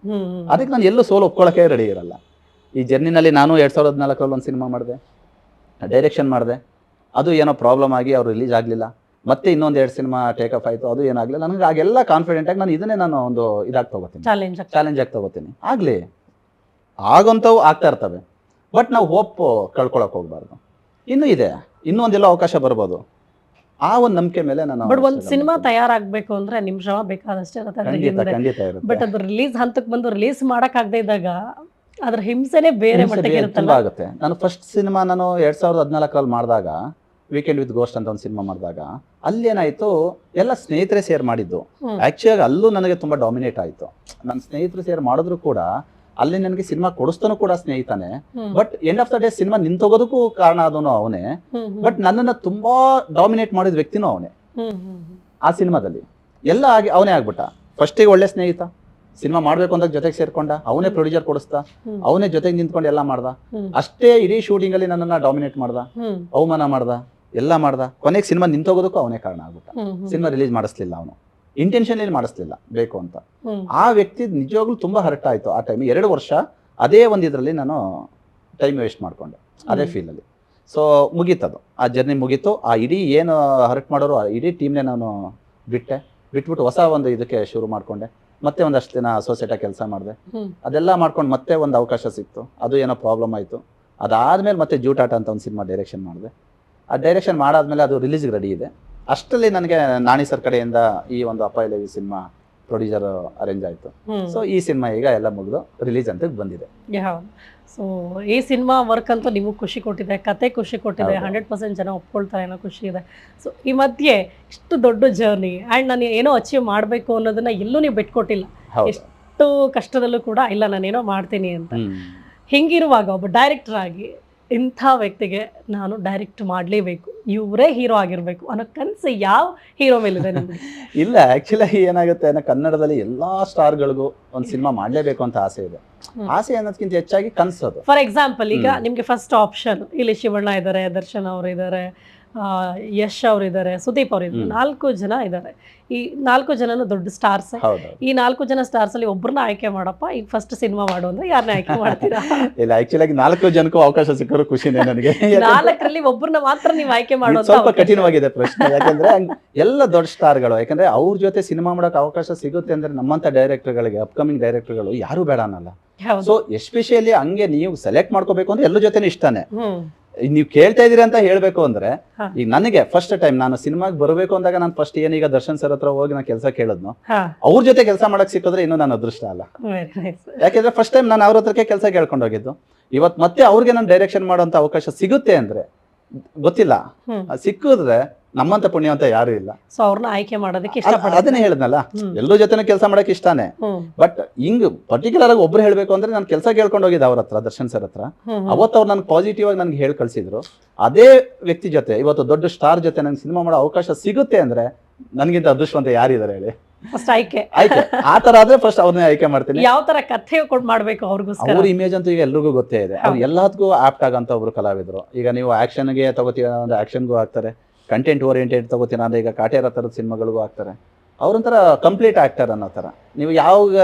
B: ಅದಕ್ಕೆ ನಾನು ಎಲ್ಲೂ ಸೋಲು ಒಪ್ಕೊಳ್ಳೋಕೆ ರೆಡಿ ಇರಲ್ಲ. ಈ ಜರ್ನಿನಲ್ಲಿ ನಾನು 2014 ಒಂದು ಸಿನಿಮಾ ಮಾಡಿದೆ, ಡೈರೆಕ್ಷನ್ ಮಾಡಿದೆ, ಅದು ಏನೋ ಪ್ರಾಬ್ಲಮ್ ಆಗಿ ಅವ್ರು ರಿಲೀಸ್ ಆಗಲಿಲ್ಲ. ಮತ್ತೆ ಇನ್ನೊಂದು 2 ಸಿನಿಮಾ ಟೇಕ್ ಆಫ್ ಆಯಿತು, ಅದು ಏನಾಗಲಿಲ್ಲ. ನನಗೆ ಆಗೆಲ್ಲ ಕಾನ್ಫಿಡೆಂಟ್ ಆಗಿ ನಾನು ಇದನ್ನೇ ನಾನು ಒಂದು ಇದಾಗಿ ತಗೋತೀನಿ, ಚಾಲೆಂಜ್ ಆಗಿ ತಗೋತೀನಿ. ಆಗಲಿ, ಆಗಂತವು ಆಗ್ತಾ ಇರ್ತವೆ. ಬಟ್ ನಾವು ಹೋಪ್ ಕಳ್ಕೊಳಕ್ಕೆ ಹೋಗ್ಬಾರ್ದು. ಇನ್ನೂ ಇದೆ, ಇನ್ನೂ ಒಂದೆಲ್ಲ ಅವಕಾಶ ಬರ್ಬೋದು. ಆ ಒಂದು ನಂಬಿಕೆ ಮೇಲೆ ನಾನು.
A: ಬಟ್ ಒಂದು ಸಿನಿಮಾ ತಯಾರಾಗಬೇಕು ಅಂದ್ರೆ ನಿಮ್ ಶ್ರಮ ಬೇಕಾದಷ್ಟೇ ಇರುತ್ತೆ.
B: ಖಂಡಿತ ಇರುತ್ತೆ.
A: ಬಟ್ ಅದು ರಿಲೀಸ್ ಹಂತಕ್ಕೆ ಬಂದು ರಿಲೀಸ್ ಮಾಡಕ್ಕಾಗದೇ ಇದ್ದಾಗ ಅದ್ರ ಹಿಂಸೆನೇ ಬೇರೆ ಮಟ್ಟಿಗೆ ಇರುತ್ತಲ್ಲ.
B: ಆಗುತ್ತೆ. ನಾನು ಫಸ್ಟ್ ಸಿನಿಮಾ ನಾನು 2014 ಮಾಡಿದಾಗ, ವೀಕೆಂಡ್ ವಿತ್ ಗೋಸ್ಟ್ ಅಂತ ಒಂದು ಸಿನಿಮಾ ಮಾಡಿದಾಗ, ಅಲ್ಲೇನಾಯ್ತು, ಎಲ್ಲ ಸ್ನೇಹಿತರೆ ಸೇರ್ ಮಾಡಿದ್ದು. ಆಕ್ಚುಲಿ ಅಲ್ಲೂ ನನಗೆ ತುಂಬಾ ಡಾಮಿನೇಟ್ ಆಯ್ತು. ನನ್ನ ಸ್ನೇಹಿತರು ಸೇರ್ ಮಾಡಿದ್ರು ಕೂಡ ಅಲ್ಲಿ ನನಗೆ ಸಿನಿಮಾ ಕೊಡಿಸ್ತಾನು ಕೂಡ ಸ್ನೇಹಿತನೇ. But end of the day cinema ನಿಂತೋಗೋದಕ್ಕೂ ಕಾರಣ ಆದನು ಅವನೇ. ಬಟ್ ನನ್ನನ್ನ ತುಂಬಾ ಡಾಮಿನೇಟ್ ಮಾಡಿದ ವ್ಯಕ್ತಿನೂ ಅವನೇ. ಆ ಸಿನಿಮಾದಲ್ಲಿ ಎಲ್ಲ ಆಗಿ ಅವನೇ ಆಗ್ಬಿಟ್ಟ. ಫಸ್ಟಿಗೆ ಒಳ್ಳೆ ಸ್ನೇಹಿತ, ಸಿನಿಮಾ ಮಾಡ್ಬೇಕು ಅಂದಾಗ ಜೊತೆಗೆ ಸೇರ್ಕೊಂಡ, ಅವನೇ ಪ್ರೊಡ್ಯೂಸರ್ ಕೊಡಿಸ್ತಾ, ಅವನೇ ಜೊತೆಗೆ ನಿಂತ್ಕೊಂಡು ಎಲ್ಲ ಮಾಡ್ದ. ಅಷ್ಟೇ ಇಡೀ ಶೂಟಿಂಗ್ ಅಲ್ಲಿ ನನ್ನನ್ನ ಡಾಮಿನೇಟ್ ಮಾಡ್ದ, ಅವಮಾನ ಮಾಡ್ದ, ಎಲ್ಲ ಮಾಡ್ದ. ಕೊನೆಗೆ ಸಿನಿಮಾ ನಿಂತೋಗೋದಕ್ಕೂ ಅವನೇ ಕಾರಣ ಆಗ್ಬಿಟ್ಟ. ಸಿನಿಮಾ ರಿಲೀಸ್ ಮಾಡಿಸ್ಲಿಲ್ಲ, ಅವನು ಇಂಟೆನ್ಷನ್ಲಿ ಮಾಡಿಸ್ಲಿಲ್ಲ, ಬೇಕು ಅಂತ. ಆ ವ್ಯಕ್ತಿ ನಿಜವಾಗ್ಲೂ ತುಂಬಾ ಹರ್ಟ್ ಆಯ್ತು ಆ ಟೈಮ್. 2 ವರ್ಷ ಅದೇ ಒಂದು ಇದರಲ್ಲಿ ನಾನು ಟೈಮ್ ವೇಸ್ಟ್ ಮಾಡ್ಕೊಂಡೆ, ಅದೇ ಫೀಲಲ್ಲಿ. ಸೊ ಮುಗೀತದು, ಆ ಜರ್ನಿ ಮುಗೀತು. ಆ ಇಡೀ ಏನು ಹರ್ಟ್ ಮಾಡೋರು ಆ ಇಡೀ ಟೀಮ್ನೇ ನಾನು ಬಿಟ್ಬಿಟ್ಟು ಹೊಸ ಒಂದು ಇದಕ್ಕೆ ಶುರು ಮಾಡ್ಕೊಂಡೆ. ಮತ್ತೆ ಒಂದಷ್ಟು ದಿನ ಅಸೋಸಿಯೇಟಾಗಿ ಕೆಲಸ ಮಾಡಿದೆ. ಅದೆಲ್ಲ ಮಾಡ್ಕೊಂಡು ಮತ್ತೆ ಒಂದು ಅವಕಾಶ ಸಿಕ್ತು, ಅದು ಏನೋ ಪ್ರಾಬ್ಲಮ್ ಆಯಿತು. ಅದಾದ್ಮೇಲೆ ಮತ್ತೆ ಜೂಟಾಟ ಅಂತ ಒಂದು ಸಿನಿಮಾ ಡೈರೆಕ್ಷನ್ ಮಾಡಿದೆ. ಆ ಡೈರೆಕ್ಷನ್ ಮಾಡಾದ್ಮೇಲೆ ಅದು ರಿಲೀಸ್ಗೆ ರೆಡಿ ಇದೆ. ಅಷ್ಟರಲ್ಲಿ ನನಗೆ ನಾಣಿ ಸರ್ ಕಡೆಯಿಂದ ಈ ಒಂದು ಅಪ್ಪ ಇಲ್ಲವಿ ಸಿನಿಮಾ ಪ್ರೊಡ್ಯೂಸರ್ ಅರೇಂಜ್ ಆಯಿತು. ಸೊ ಈ ಸಿನಿಮಾ ಈಗ ಎಲ್ಲ ಮುಗಿದು ರಿಲೀಸ್ ಅಂತ ಬಂದಿದೆ.
A: ಸೊ ಈ ಸಿನಿಮಾ ವರ್ಕ್ ಅಂತೂ ನಿಮಗೆ ಖುಷಿ ಕೊಟ್ಟಿದೆ, ಕತೆ ಖುಷಿ ಕೊಟ್ಟಿದೆ, 100% ಜನ ಒಪ್ಕೊಳ್ತಾರೆ ಅನ್ನೋ ಖುಷಿ ಇದೆ. ಸೊ ಈ ಮಧ್ಯೆ ಇಷ್ಟು ದೊಡ್ಡ ಜರ್ನಿ ಆ್ಯಂಡ್ ನಾನು ಏನೋ ಅಚೀವ್ ಮಾಡಬೇಕು ಅನ್ನೋದನ್ನ ಎಲ್ಲೂ ನೀವು ಬಿಟ್ಕೊಟ್ಟಿಲ್ಲ. ಎಷ್ಟು ಕಷ್ಟದಲ್ಲೂ ಕೂಡ ಇಲ್ಲ ನಾನೇನೋ ಮಾಡ್ತೀನಿ ಅಂತ. ಹಿಂಗಿರುವಾಗ ಒಬ್ಬ ಡೈರೆಕ್ಟರ್ ಆಗಿ ಇಂಥ ವ್ಯಕ್ತಿಗೆ ನಾನು ಡೈರೆಕ್ಟ್ ಮಾಡಲೇಬೇಕು, ಇವರೇ ಹೀರೋ ಆಗಿರಬೇಕು ಅನ್ನೋ ಕನಸು ಯಾವ ಹೀರೋ ಮೇಲಿದೆ ನಿಮಗೆ?
B: ಇಲ್ಲ, ಆ್ಯಕ್ಚುಲಿ ಏನಾಗುತ್ತೆ, ಕನ್ನಡದಲ್ಲಿ ಎಲ್ಲ ಸ್ಟಾರ್ಗಳಿಗೂ ಒಂದು ಸಿನಿಮಾ ಮಾಡಲೇಬೇಕು ಅಂತ ಆಸೆ ಇದೆ. ಆಸೆ ಅನ್ನೋದಕ್ಕಿಂತ ಹೆಚ್ಚಾಗಿ ಕನಸೋದು.
A: ಫಾರ್ ಎಕ್ಸಾಂಪಲ್ ಈಗ ನಿಮ್ಗೆ ಫಸ್ಟ್ ಆಪ್ಷನ್ ಇಲ್ಲಿ ಶಿವಣ್ಣ ಇದ್ದಾರೆ, ದರ್ಶನ್ ಅವರು ಇದ್ದಾರೆ, ಯಶ್ ಅವ್ರು ಇದ್ದಾರೆ, ಸುದೀಪ್ ಅವ್ರು ಇದ್ದಾರೆ, 4 ಜನ ಇದ್ದಾರೆ. ಈ 4 ಜನನು ದೊಡ್ಡ ಸ್ಟಾರ್ಸ್. ಈ 4 ಜನ ಸ್ಟಾರ್ಸ್ ಅಲ್ಲಿ ಒಬ್ಬರನ್ನ ಆಯ್ಕೆ ಮಾಡಪ್ಪ, ಈಗ ಫಸ್ಟ್ ಸಿನಿಮಾ ಮಾಡು ಅಂದ್ರೆ ಯಾರನ್ನ ಆಯ್ಕೆ ಮಾಡ್ತೀರಾ?
B: ಇಲ್ಲ, ಆಕ್ಚುಲಿ 4 ಜನಕ್ಕೂ ಅವಕಾಶ ಸಿಕ್ಕರು ಖುಷಿನೇ ನನಗೆ.
A: 4ರಲ್ಲಿ ಒಬ್ಬರನ್ನ ಮಾತ್ರ ನೀವು ಆಯ್ಕೆ ಮಾಡೋದು
B: ಸ್ವಲ್ಪ ಕಠಿಣವಾಗಿದೆ ಪ್ರಶ್ನೆ. ಯಾಕಂದ್ರೆ ಎಲ್ಲ ದೊಡ್ಡ ಸ್ಟಾರ್ಗಳು, ಯಾಕಂದ್ರೆ ಅವ್ರ ಜೊತೆ ಸಿನಿಮಾ ಮಾಡಕ್ ಅವಕಾಶ ಸಿಗುತ್ತೆ ಅಂದ್ರೆ ನಮ್ಮಂತ ಡೈರೆಕ್ಟರ್ಗಳಿಗೆ, ಅಪ್ಕಮಿಂಗ್ ಡೈರೆಕ್ಟರ್ಗಳು ಯಾರು ಬೇಡ ಅನ್ನಲ್ಲ. ಸೊ ಎಸ್ಪೆಷಲಿ ಹಂಗೆ ನೀವು ಸೆಲೆಕ್ಟ್ ಮಾಡ್ಕೋಬೇಕು ಅಂದ್ರೆ ಎಲ್ಲರ ಜೊತೆನೂ ಇಷ್ಟಾನೆ. ನೀವು ಕೇಳ್ತಾ ಇದೀರಿ ಅಂತ ಹೇಳ್ಬೇಕು ಅಂದ್ರೆ, ಈಗ ನನಗೆ ಫಸ್ಟ್ ಟೈಮ್ ನಾನು ಸಿನಿಮಾಗೆ ಬರಬೇಕು ಅಂದಾಗ ನಾನು ಫಸ್ಟ್ ಏನೀಗ ದರ್ಶನ್ ಸರ್ ಹತ್ರ ಹೋಗಿ ನಾನು ಕೆಲಸ ಕೇಳಿದ್ನು, ಅವ್ರ ಜೊತೆ ಕೆಲಸ ಮಾಡಕ್ ಸಿಕ್ಕಿದ್ರೆ ಇನ್ನೂ ನಾನು ಅದೃಷ್ಟ ಅಲ್ಲ. ಯಾಕೆಂದ್ರೆ ಫಸ್ಟ್ ಟೈಮ್ ನಾನು ಅವ್ರ ಹತ್ರಕ್ಕೆ ಕೆಲಸ ಕೇಳ್ಕೊಂಡು ಹೋಗಿದ್ದು. ಇವತ್ ಮತ್ತೆ ಅವ್ರಿಗೆ ನಾನು ಡೈರೆಕ್ಷನ್ ಮಾಡೋಂತ ಅವಕಾಶ ಸಿಗುತ್ತೆ ಅಂದ್ರೆ ಗೊತ್ತಿಲ್ಲ, ಸಿಕ್ಕಿದ್ರೆ ನಮ್ಮಂತ ಪುಣ್ಯ ಅಂತ ಯಾರು ಇಲ್ಲ.
A: ಸೊ ಅವ್ರನ್ನ ಆಯ್ಕೆ ಮಾಡೋದಕ್ಕೆ
B: ಅದನ್ನೇ ಹೇಳಿದ್ನಲ್ಲ, ಎಲ್ಲರ ಜೊತೆ ಕೆಲಸ ಮಾಡಕ್ ಇಷ್ಟಾನೆ. ಬಟ್ ಹಿಂಗ್ ಪರ್ಟಿಕ್ಯುಲರ್ ಆಗಿ ಒಬ್ರು ಹೇಳ್ಬೇಕು ಅಂದ್ರೆ ನಾನು ಕೆಲಸ ಕೇಳ್ಕೊಂಡು ಹೋಗಿದ್ದೆ ಅವ್ರ ಹತ್ರ, ದರ್ಶನ್ ಸರ್ ಹತ್ರ. ಅವತ್ತು ಅವ್ರು ನನ್ಗೆ ಪಾಸಿಟಿವ್ ಆಗಿ ನನ್ಗೆ ಹೇಳಿ ಕಳ್ಸಿದ್ರು. ಅದೇ ವ್ಯಕ್ತಿ ಜೊತೆ ಇವತ್ತು ದೊಡ್ಡ ಸ್ಟಾರ್ ಜೊತೆ ನಂಗೆ ಸಿನಿಮಾ ಮಾಡೋ ಅವಕಾಶ ಸಿಗುತ್ತೆ ಅಂದ್ರೆ ನನ್ಗಿಂತ ಅದೃಷ್ಟವಂತ ಯಾರಿದ್ದಾರೆ ಹೇಳಿ?
A: ಫಸ್ಟ್ ಆಯ್ಕೆ
B: ಆ ತರ ಆದ್ರೆ ಫಸ್ಟ್ ಅವ್ರನ್ನೇ ಆಯ್ಕೆ ಮಾಡ್ತೀನಿ.
A: ಯಾವ ತರ ಕಥೆ ಮಾಡ್ಬೇಕು ಅವ್ರಿಗೋಸ್ಕರ?
B: ಅವ್ರ ಇಮೇಜ್ ಅಂತೂ ಈಗ ಎಲ್ರಿಗೂ ಗೊತ್ತೇ ಇದೆ. ಅವ್ರು ಎಲ್ಲದಕ್ಕೂ ಆಪ್ಟ್ ಆಗಂತ ಒಬ್ರು ಕಲಾವಿದ್ರು. ಈಗ ನೀವು ಆಕ್ಷನ್ಗೆ ತಗೋತೀರ ಅಂದ್ರೆ ಆಕ್ಷನ್ಗೂ ಆಗ್ತಾರೆ, ಕಂಟೆಂಟ್ ಓರಿಯೆಂಟೆಡ್ ತಗೋತೀರ ಅಂದ್ರೆ ಈಗ ಕಾಟೇರ ತರದ ಸಿನಿಮಾಗಳಿಗೂ ಆಗ್ತಾರೆ. ಅವ್ರೊಂಥರ ಕಂಪ್ಲೀಟ್ ಆಕ್ಟರ್ ಅನ್ನೋ ತರ. ನೀವು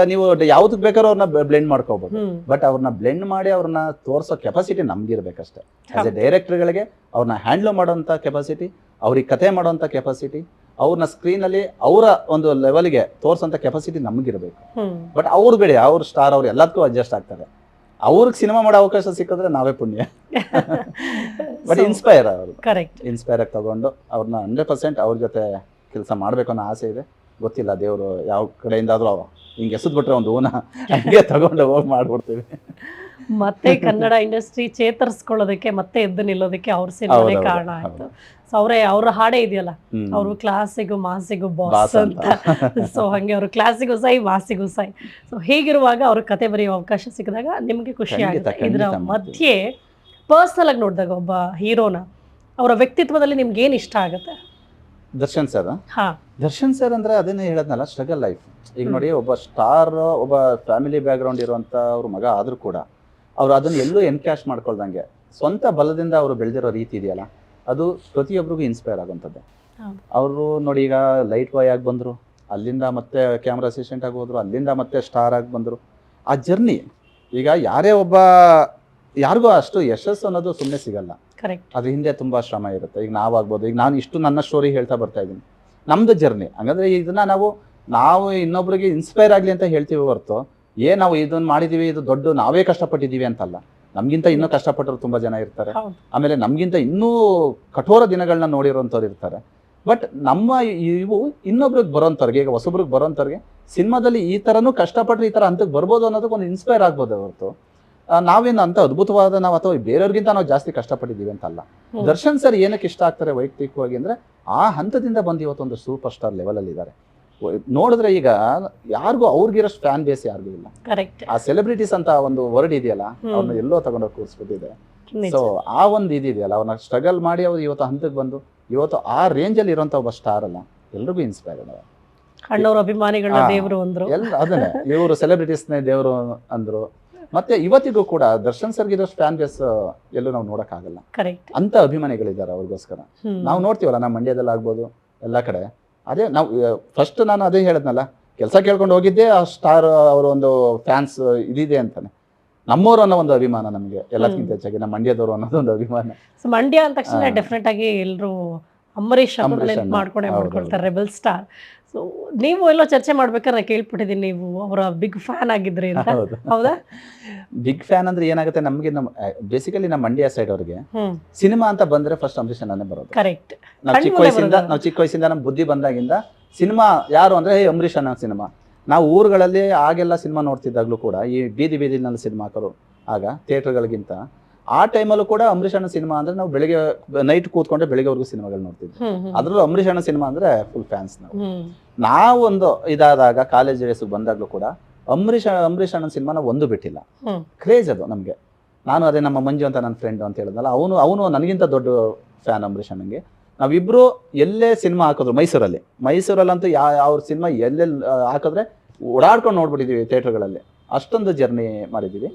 B: ಯಾವ್ದಕ್ ಬೇಕಾದ್ರೂ ಅವ್ರನ್ನ ಬ್ಲೆಂಡ್ ಮಾಡ್ಕೋಬಹುದು. ಬಟ್ ಅವ್ರನ್ನ ಬ್ಲೆಂಡ್ ಮಾಡಿ ಅವ್ರನ್ನ ತೋರ್ಸೋ ಕೆಪಾಸಿಟಿ ನಮ್ಗಿರ್ಬೇಕಷ್ಟೇ. ಆಸ್ ಎ ಡೈರೆಕ್ಟರ್ಗಳಿಗೆ ಅವ್ರನ್ನ ಹ್ಯಾಂಡ್ಲ್ ಮಾಡೋಂಥ ಕೆಪಾಸಿಟಿ, ಅವ್ರಿಗೆ ಕತೆ ಮಾಡೋಂಥ ಕೆಪಾಸಿಟಿ, ಅವ್ರನ್ನ ಸ್ಕ್ರೀನ್ ಅಲ್ಲಿ ಅವರ ಒಂದು ಲೆವೆಲ್ಗೆ ತೋರ್ಸೋಂಥ ಕೆಪಾಸಿಟಿ ನಮ್ಗಿರ್ಬೇಕು. ಬಟ್ ಅವ್ರು ಬೇಡ, ಅವ್ರ ಸ್ಟಾರ್, ಅವ್ರು ಎಲ್ಲದಕ್ಕೂ ಅಡ್ಜಸ್ಟ್ ಆಗ್ತಾರೆ. ಅವ್ರಿಗೆ ಸಿನಿಮಾ ಮಾಡೋ ಅವಕಾಶ ಸಿಕ್ಕಿದ್ರೆ ನಾವೇ ಪುಣ್ಯ. ಬಟ್ ಇನ್ಸ್ಪೈರ್ ಅವರು, ಕರೆಕ್ಟ್, ಇನ್ಸ್ಪೈರ್ ಆಗಿ ತಗೊಂಡು ಅವ್ರನ್ನ 100% ಅವ್ರ ಜೊತೆ ಕೆಲಸ ಮಾಡ್ಬೇಕು ಅನ್ನೋ ಆಸೆ ಇದೆ. ಗೊತ್ತಿಲ್ಲ ದೇವರು ಯಾವ ಕಡೆಯಿಂದಾದ್ರೂ ಹಿಂಗೆ ಎಸೆದ್ಬಿಟ್ರೆ ಒಂದು ಹೂನ ಹಂಗೆ ತಗೊಂಡು ಹೋಗಿ ಮಾಡ್ಬಿಡ್ತೀವಿ.
A: ಮತ್ತೆ ಕನ್ನಡ ಇಂಡಸ್ಟ್ರಿ ಚೇತರಿಸ್ಕೊಳ್ಳೋದಕ್ಕೆ, ಮತ್ತೆ ಎದ್ದು ನಿಲ್ಲೋದಕ್ಕೆ ಅವ್ರ ಸಿನಿಮಾನೇ ಕಾರಣ ಆಯ್ತು. ಸೊ ಅವ್ರ ಹಾಡೇ ಇದೆಯಲ್ಲ, ಅವರು ಕ್ಲಾಸಿಗೂ ಮಾಸಿಗೂ ಬಾಸ್ ಅಂತ. ಸೊ ಹಂಗೆ ಅವರು ಕ್ಲಾಸಿಗೂ ಸೈ, ಮಾಸಿಗೂ ಸೈ. ಸೊ ಹೀಗಿರುವಾಗ ಅವ್ರ ಕತೆ ಬರೆಯೋ ಅವಕಾಶ ಸಿಕ್ಕಿದಾಗ ನಿಮ್ಗೆ ಖುಷಿ ಆಗುತ್ತೆ. ಇದರ ಮಧ್ಯೆ ಪರ್ಸನಲ್ ಆಗಿ ನೋಡಿದಾಗ ಒಬ್ಬ ಹೀರೋನ, ಅವರ ವ್ಯಕ್ತಿತ್ವದಲ್ಲಿ ನಿಮ್ಗೆ ಏನ್ ಇಷ್ಟ ಆಗುತ್ತೆ?
B: ದರ್ಶನ್ ಸರ್. ದರ್ಶನ್ ಸರ್ ಅಂದ್ರೆ ಅದನ್ನೇ ಹೇಳದ್ನಲ್ಲ, ಸ್ಟ್ರಗಲ್ ಲೈಫ್. ಈಗ ನೋಡಿ, ಒಬ್ಬ ಸ್ಟಾರ್, ಒಬ್ಬ ಫ್ಯಾಮಿಲಿ ಬ್ಯಾಕ್ ಗ್ರೌಂಡ್ ಇರುವಂತ ಅವ್ರ ಮಗ ಆದ್ರೂ ಕೂಡ ಅವ್ರು ಅದನ್ನ ಎಲ್ಲೂ ಎನ್ಕ್ಯಾಶ್ ಮಾಡ್ಕೊಳ್ದಂಗೆ ಸ್ವಂತ ಬಲದಿಂದ ಅವರು ಬೆಳೆದಿರೋ ರೀತಿ ಇದೆಯಲ್ಲ, ಅದು ಪ್ರತಿಯೊಬ್ಬರಿಗೂ ಇನ್ಸ್ಪೈರ್ ಆಗುವಂಥದ್ದು. ಅವರು ನೋಡಿ, ಈಗ ಲೈಟ್ ಬಾಯ್ ಆಗಿ ಬಂದರು, ಅಲ್ಲಿಂದ ಮತ್ತೆ ಕ್ಯಾಮ್ರಾ ಅಸಿಸ್ಟೆಂಟ್ ಆಗಿ ಹೋದ್ರು, ಅಲ್ಲಿಂದ ಮತ್ತೆ ಸ್ಟಾರ್ ಆಗಿ ಬಂದರು. ಆ ಜರ್ನಿ, ಈಗ ಯಾರಿಗೂ ಅಷ್ಟು ಯಶಸ್ಸು ಅನ್ನೋದು ಸುಮ್ಮನೆ ಸಿಗಲ್ಲ. ಅದ್ರ ಹಿಂದೆ ತುಂಬಾ ಶ್ರಮ ಇರುತ್ತೆ. ಈಗ ನಾವಾಗ್ಬೋದು, ಈಗ ನಾನು ಇಷ್ಟು ನನ್ನ ಸ್ಟೋರಿ ಹೇಳ್ತಾ ಬರ್ತಾ ಇದ್ದೀನಿ, ನಮ್ದು ಜರ್ನಿ. ಹಂಗಂದ್ರೆ ಇದನ್ನ ನಾವು ಇನ್ನೊಬ್ರಿಗೆ ಇನ್ಸ್ಪೈರ್ ಆಗ್ಲಿ ಅಂತ ಹೇಳ್ತೀವಿ ಹೊರತು, ನಾವು ಇದನ್ನ ಮಾಡಿದೀವಿ, ಇದು ದೊಡ್ಡ ನಾವೇ ಕಷ್ಟಪಟ್ಟಿದೀವಿ ಅಂತಲ್ಲ. ನಮ್ಗಿಂತ ಇನ್ನೂ ಕಷ್ಟಪಟ್ಟರು ತುಂಬಾ ಜನ ಇರ್ತಾರೆ. ಆಮೇಲೆ ನಮ್ಗಿಂತ ಇನ್ನೂ ಕಠೋರ ದಿನಗಳನ್ನ ನೋಡಿರೋಂಥವ್ರು ಇರ್ತಾರೆ. ಬಟ್ ಇವು ಇನ್ನೊಬ್ರಿಗೆ ಬರೋಂಥವ್ರಿಗೆ, ಈಗ ಹೊಸಬ್ರಿಗೆ ಬರೋಂಥವ್ರಿಗೆ ಸಿನಿಮಾದಲ್ಲಿ ಈ ತರನೂ ಕಷ್ಟಪಟ್ಟರೆ ಈ ತರ ಹಂತಕ್ಕೆ ಬರ್ಬೋದು ಅನ್ನೋದಕ್ಕೆ ಒಂದು ಇನ್ಸ್ಪೈರ್ ಆಗ್ಬೋದು ಹೊರತು ನಾವೇನು ಅಂತ ಅದ್ಭುತವಾದ ಅಥವಾ ಬೇರೆಯವ್ರಿಗಿಂತ ನಾವು ಜಾಸ್ತಿ ಕಷ್ಟಪಟ್ಟಿದ್ದೀವಿ ಅಂತಲ್ಲ. ದರ್ಶನ್ ಸರ್ ಏನಕ್ಕೆ ಇಷ್ಟ ಆಗ್ತಾರೆ ವೈಯಕ್ತಿಕವಾಗಿ ಅಂದ್ರೆ, ಆ ಹಂತದಿಂದ ಬಂದು ಇವತ್ತೊಂದು ಸೂಪರ್ ಸ್ಟಾರ್ ಲೆವೆಲ್ ಅಲ್ಲಿ ಇದ್ದಾರೆ. ನೋಡಿದ್ರೆ ಈಗ ಯಾರಿಗೂ ಅವ್ರಿಗಿರೋಷ್ಟು ಫ್ಯಾನ್ ಬೇಸ್ ಯಾರಿಗೂ ಇಲ್ಲ. ಆ ಸೆಲೆಬ್ರಿಟೀಸ್ ಅಂತ ಒಂದು ವರ್ಡ್ ಇದೆಯಲ್ಲ, ಅವ್ರನ್ನ ಎಲ್ಲೋ ತಗೊಂಡೋಗಿ ಕೂರಿಸ್ಬಿಟ್ಟಿದೆ. ಸೊ ಆ ಒಂದು ಇದೆಯಲ್ಲ, ಅವ್ರನ್ನ ಸ್ಟ್ರಗಲ್ ಮಾಡಿ ಅವ್ರು ಇವತ್ತು ಹಂತಕ್ಕೆ ಬಂದು ಇವತ್ತು ಆ ರೇಂಜ್ ಅಲ್ಲಿ ಇರುವಂತ ಒಬ್ಬ ಸ್ಟಾರ್ ಅಲ್ಲ, ಎಲ್ರಿಗೂ ಇನ್ಸ್ಪೈರ್ ಅಲ್ಲ. ಅಣ್ಣವ್ರ ಅಭಿಮಾನಿಗಳ ದೇವರು ಅಂದ್ರು, ಎಲ್ಲ ಅದನ್ನೇ ಇವರು ಸೆಲೆಬ್ರಿಟೀಸ್ನೇ ದೇವರು ಅಂದ್ರು. ಮತ್ತೆ ಇವತ್ತಿಗೂ ಕೂಡ ದರ್ಶನ್ ಸರ್ಗೆ ಇರೋಷ್ಟು ಫ್ಯಾನ್ ಬೇಸ್ ಎಲ್ಲೂ ನಾವು ನೋಡಕ್ಕಾಗಲ್ಲ. ಅಂತ ಅಭಿಮಾನಿಗಳಿದ್ದಾರೆ ಅವ್ರಿಗೋಸ್ಕರ. ನಾವು ನೋಡ್ತೀವಲ್ಲ, ನಮ್ಮ ಮಂಡ್ಯದಲ್ಲಿ ಆಗ್ಬೋದು, ಎಲ್ಲ ಕಡೆ ಅದೇ. ನಾವು ಫಸ್ಟ್ ನಾನು ಅದೇ ಹೇಳದ್ನಲ್ಲ, ಕೆಲಸ ಕೇಳ್ಕೊಂಡು ಹೋಗಿದ್ದೆ ಆ ಸ್ಟಾರ್ ಅವರ ಒಂದು ಫ್ಯಾನ್ಸ್ ಇದಿದೆ ಅಂತಾನೆ. ನಮ್ಮವರು ಅನ್ನೋ ಒಂದು ಅಭಿಮಾನ ನಮಗೆ ಎಲ್ಲಕ್ಕಿಂತ ಹೆಚ್ಚಾಗಿ, ನಮ್ಮ ಮಂಡ್ಯದವರು ಅನ್ನೋದೊಂದು ಅಭಿಮಾನ. ಮಂಡ್ಯ ಅಂದ ತಕ್ಷಣ ಡೆಫಿನೆಟ್ ಆಗಿ ಎಲ್ಲರೂ ಅಂಬರೀಷ್ ಮಾಡ್ಕೊಳ್ತಾರೆ, ರೆಬಲ್ ಸ್ಟಾರ್. ಸೊ ನೀವು ಎಲ್ಲೋ ಚರ್ಚೆ ಮಾಡ್ಬೇಕಾದ್ರೆ ಕೇಳ್ಬಿಟ್ಟಿದ್ದೀನಿ, ನೀವು ಅವರ ಬಿಗ್ ಫ್ಯಾನ್ ಆಗಿದ್ರಿ ಅಂತ. ಹೌದಾ? ಬಿಗ್ ಫ್ಯಾನ್ ಅಂದ್ರೆ ಏನಾಗುತ್ತೆ, ನಮ್ಗೆ ಬೇಸಿಕಲಿ ನಮ್ಮ ಮಂಡ್ಯ ಸೈಡ್ ಅವ್ರಿಗೆ ಸಿನಿಮಾ ಅಂತ ಬಂದ್ರೆ ಫಸ್ಟ್ ಅಂಬರೀಷ್ ಅಣ್ಣನೇ ಬರೋದು. ಕರೆಕ್ಟ್. ನಾವು ಚಿಕ್ಕ ವಯಸ್ಸಿಂದ ನಮ್ಮ ಬುದ್ಧಿ ಬಂದಾಗಿಂದ ಸಿನಿಮಾ ಯಾರು ಅಂದ್ರೆ ಅಂಬರೀಷ್ ಅಣ್ಣ ಸಿನಿಮಾ. ನಾವು ಊರುಗಳಲ್ಲಿ ಆಗೆಲ್ಲ ಸಿನಿಮಾ ನೋಡ್ತಿದ್ದಾಗ್ಲೂ ಕೂಡ ಈ ಬೀದಿನಲ್ಲಿ ಸಿನಿಮಾ ಹಾಕೋರು ಆಗ ಥಿಯೇಟರ್ಗಳಿಗಿಂತ, ಆ ಟೈಮಲ್ಲೂ ಕೂಡ ಅಂಬರೀಷ್ ಅಣ್ಣ ಸಿನಿಮಾ ಅಂದ್ರೆ ನಾವು ಬೆಳಿಗ್ಗೆ ನೈಟ್ ಕೂತ್ಕೊಂಡ್ರೆ ಬೆಳಿಗ್ಗೆವರೆಗೂ ಸಿನಿಮಾಗಳು ನೋಡ್ತಿದ್ವಿ. ಅದ್ರಲ್ಲೂ ಅಂಬರೀಷ್ ಅಣ್ಣ ಸಿನಿಮಾ ಅಂದ್ರೆ ಫುಲ್ ಫ್ಯಾನ್ಸ್ ನಾವು ಒಂದು ಇದಾದಾಗ ಕಾಲೇಜ್ ಡೇಸ್ಗೆ ಬಂದಾಗ್ಲೂ ಕೂಡ ಅಂಬರೀಷ್ ಅಣ್ಣನ ಸಿನಿಮಾನ ಒಂದು ಬಿಟ್ಟಿಲ್ಲ. ಕ್ರೇಜ್ ಅದು ನಮ್ಗೆ. ನಾನು ಅದೇ ನಮ್ಮ ಮಂಜು ಅಂತ ನನ್ನ ಫ್ರೆಂಡ್ ಅಂತ ಹೇಳಿದ್ನಲ್ಲ, ಅವನು ನನಗಿಂತ ದೊಡ್ಡ ಫ್ಯಾನ್ ಅಂಬರೀಷ್ ಅಣ್ಣಂಗೆ. ನಾವಿಬ್ರು ಎಲ್ಲೇ ಸಿನಿಮಾ ಹಾಕಿದ್ರು ಮೈಸೂರಲ್ಲಂತೂ ಯಾವ ಸಿನಿಮಾ ಎಲ್ಲೆಲ್ಲಿ ಹಾಕಿದ್ರೆ ಓಡಾಡ್ಕೊಂಡು ನೋಡ್ಬಿಟ್ಟಿದೀವಿ ಥಿಯೇಟರ್ಗಳಲ್ಲಿ. ಅಷ್ಟೊಂದು ಜರ್ನಿ ಮಾಡಿದ್ದೀವಿ.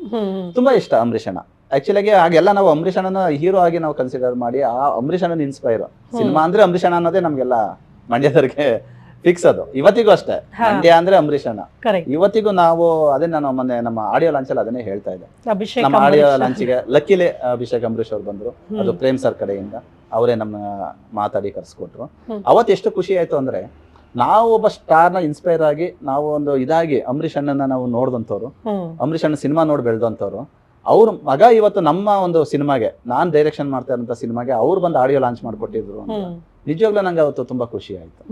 B: ತುಂಬಾ ಇಷ್ಟ ಅಂಬರೀಷ್ ಅಣ್ಣ. ಆಕ್ಚುಲಿಗೆ ಆಗೆಲ್ಲ ನಾವು ಅಂಬರೀಷ್ ಅಣ್ಣನ ಹೀರೋ ಆಗಿ ನಾವು ಕನ್ಸಿಡರ್ ಮಾಡಿ ಆ ಅಂಬರೀಷ್ ಅಣ್ಣನ ಇನ್ಸ್ಪೈರ್. ಸಿನಿಮಾ ಅಂದ್ರೆ ಅಂಬರೀಷ್ ಅಣ್ಣ ಅನ್ನೋದೇ ನಮ್ಗೆಲ್ಲ ಮಂಡ್ಯದವ್ರಿಗೆ ಫಿಕ್ಸ್. ಅದು ಇವತ್ತಿಗೂ ಅಷ್ಟೇ, ಮಂಡ್ಯ ಅಂದ್ರೆ ಅಂಬರೀಷ್ ಅಣ್ಣ. ಇವತ್ತಿಗೂ ನಾವು ಅದೇ ನಾನು ಮೊನ್ನೆ ನಮ್ಮ ಆಡಿಯೋ ಲಾಂಚ್ ಅಲ್ಲಿ ಅದನ್ನೇ ಹೇಳ್ತಾ ಇದ್ದೆ. ನಮ್ಮ ಆಡಿಯೋ ಲಾಂಚಿಗೆ ಲಕ್ಕಿಲೆ ಅಭಿಷೇಕ್ ಅಂಬರೀಷ್ ಅವ್ರು ಬಂದ್ರು. ಅದು ಪ್ರೇಮ್ ಸರ್ ಕಡೆಯಿಂದ ಅವರೇ ನಮ್ಮ ಮಾತಾಡಿ ಕರ್ಸ್ಕೊಟ್ರು. ಅವತ್ತು ಎಷ್ಟು ಖುಷಿ ಆಯ್ತು ಅಂದ್ರೆ, ನಾವು ಒಬ್ಬ ಸ್ಟಾರ್ನ ಇನ್ಸ್ಪೈರ್ ಆಗಿ ನಾವು ಒಂದು ಇದಾಗಿ ಅಂಬರೀಷ್ ಅಣ್ಣನ ನಾವು ನೋಡಿದಂಥವ್ರು, ಅಂಬರೀಷ್ ಅಣ್ಣ ಸಿನಿಮಾ ನೋಡಿ ಬೆಳೆದಂಥವ್ರು. ಅವ್ರ ಮಗ ಇವತ್ತು ನಮ್ಮ ಒಂದು ಸಿನಿಮಾಗೆ, ನಾನ್ ಡೈರೆಕ್ಷನ್ ಮಾಡ್ತಾ ಇರೋಂಥ ಸಿನಿಮಾಗೆ ಅವ್ರು ಬಂದು ಆಡಿಯೋ ಲಾಂಚ್ ಮಾಡ್ಕೊಟ್ಟಿದ್ರು ಅಂತ ನಿಜವಾಗ್ಲೂ ನಂಗೆ ಅವತ್ತು ತುಂಬಾ ಖುಷಿ ಆಯ್ತು.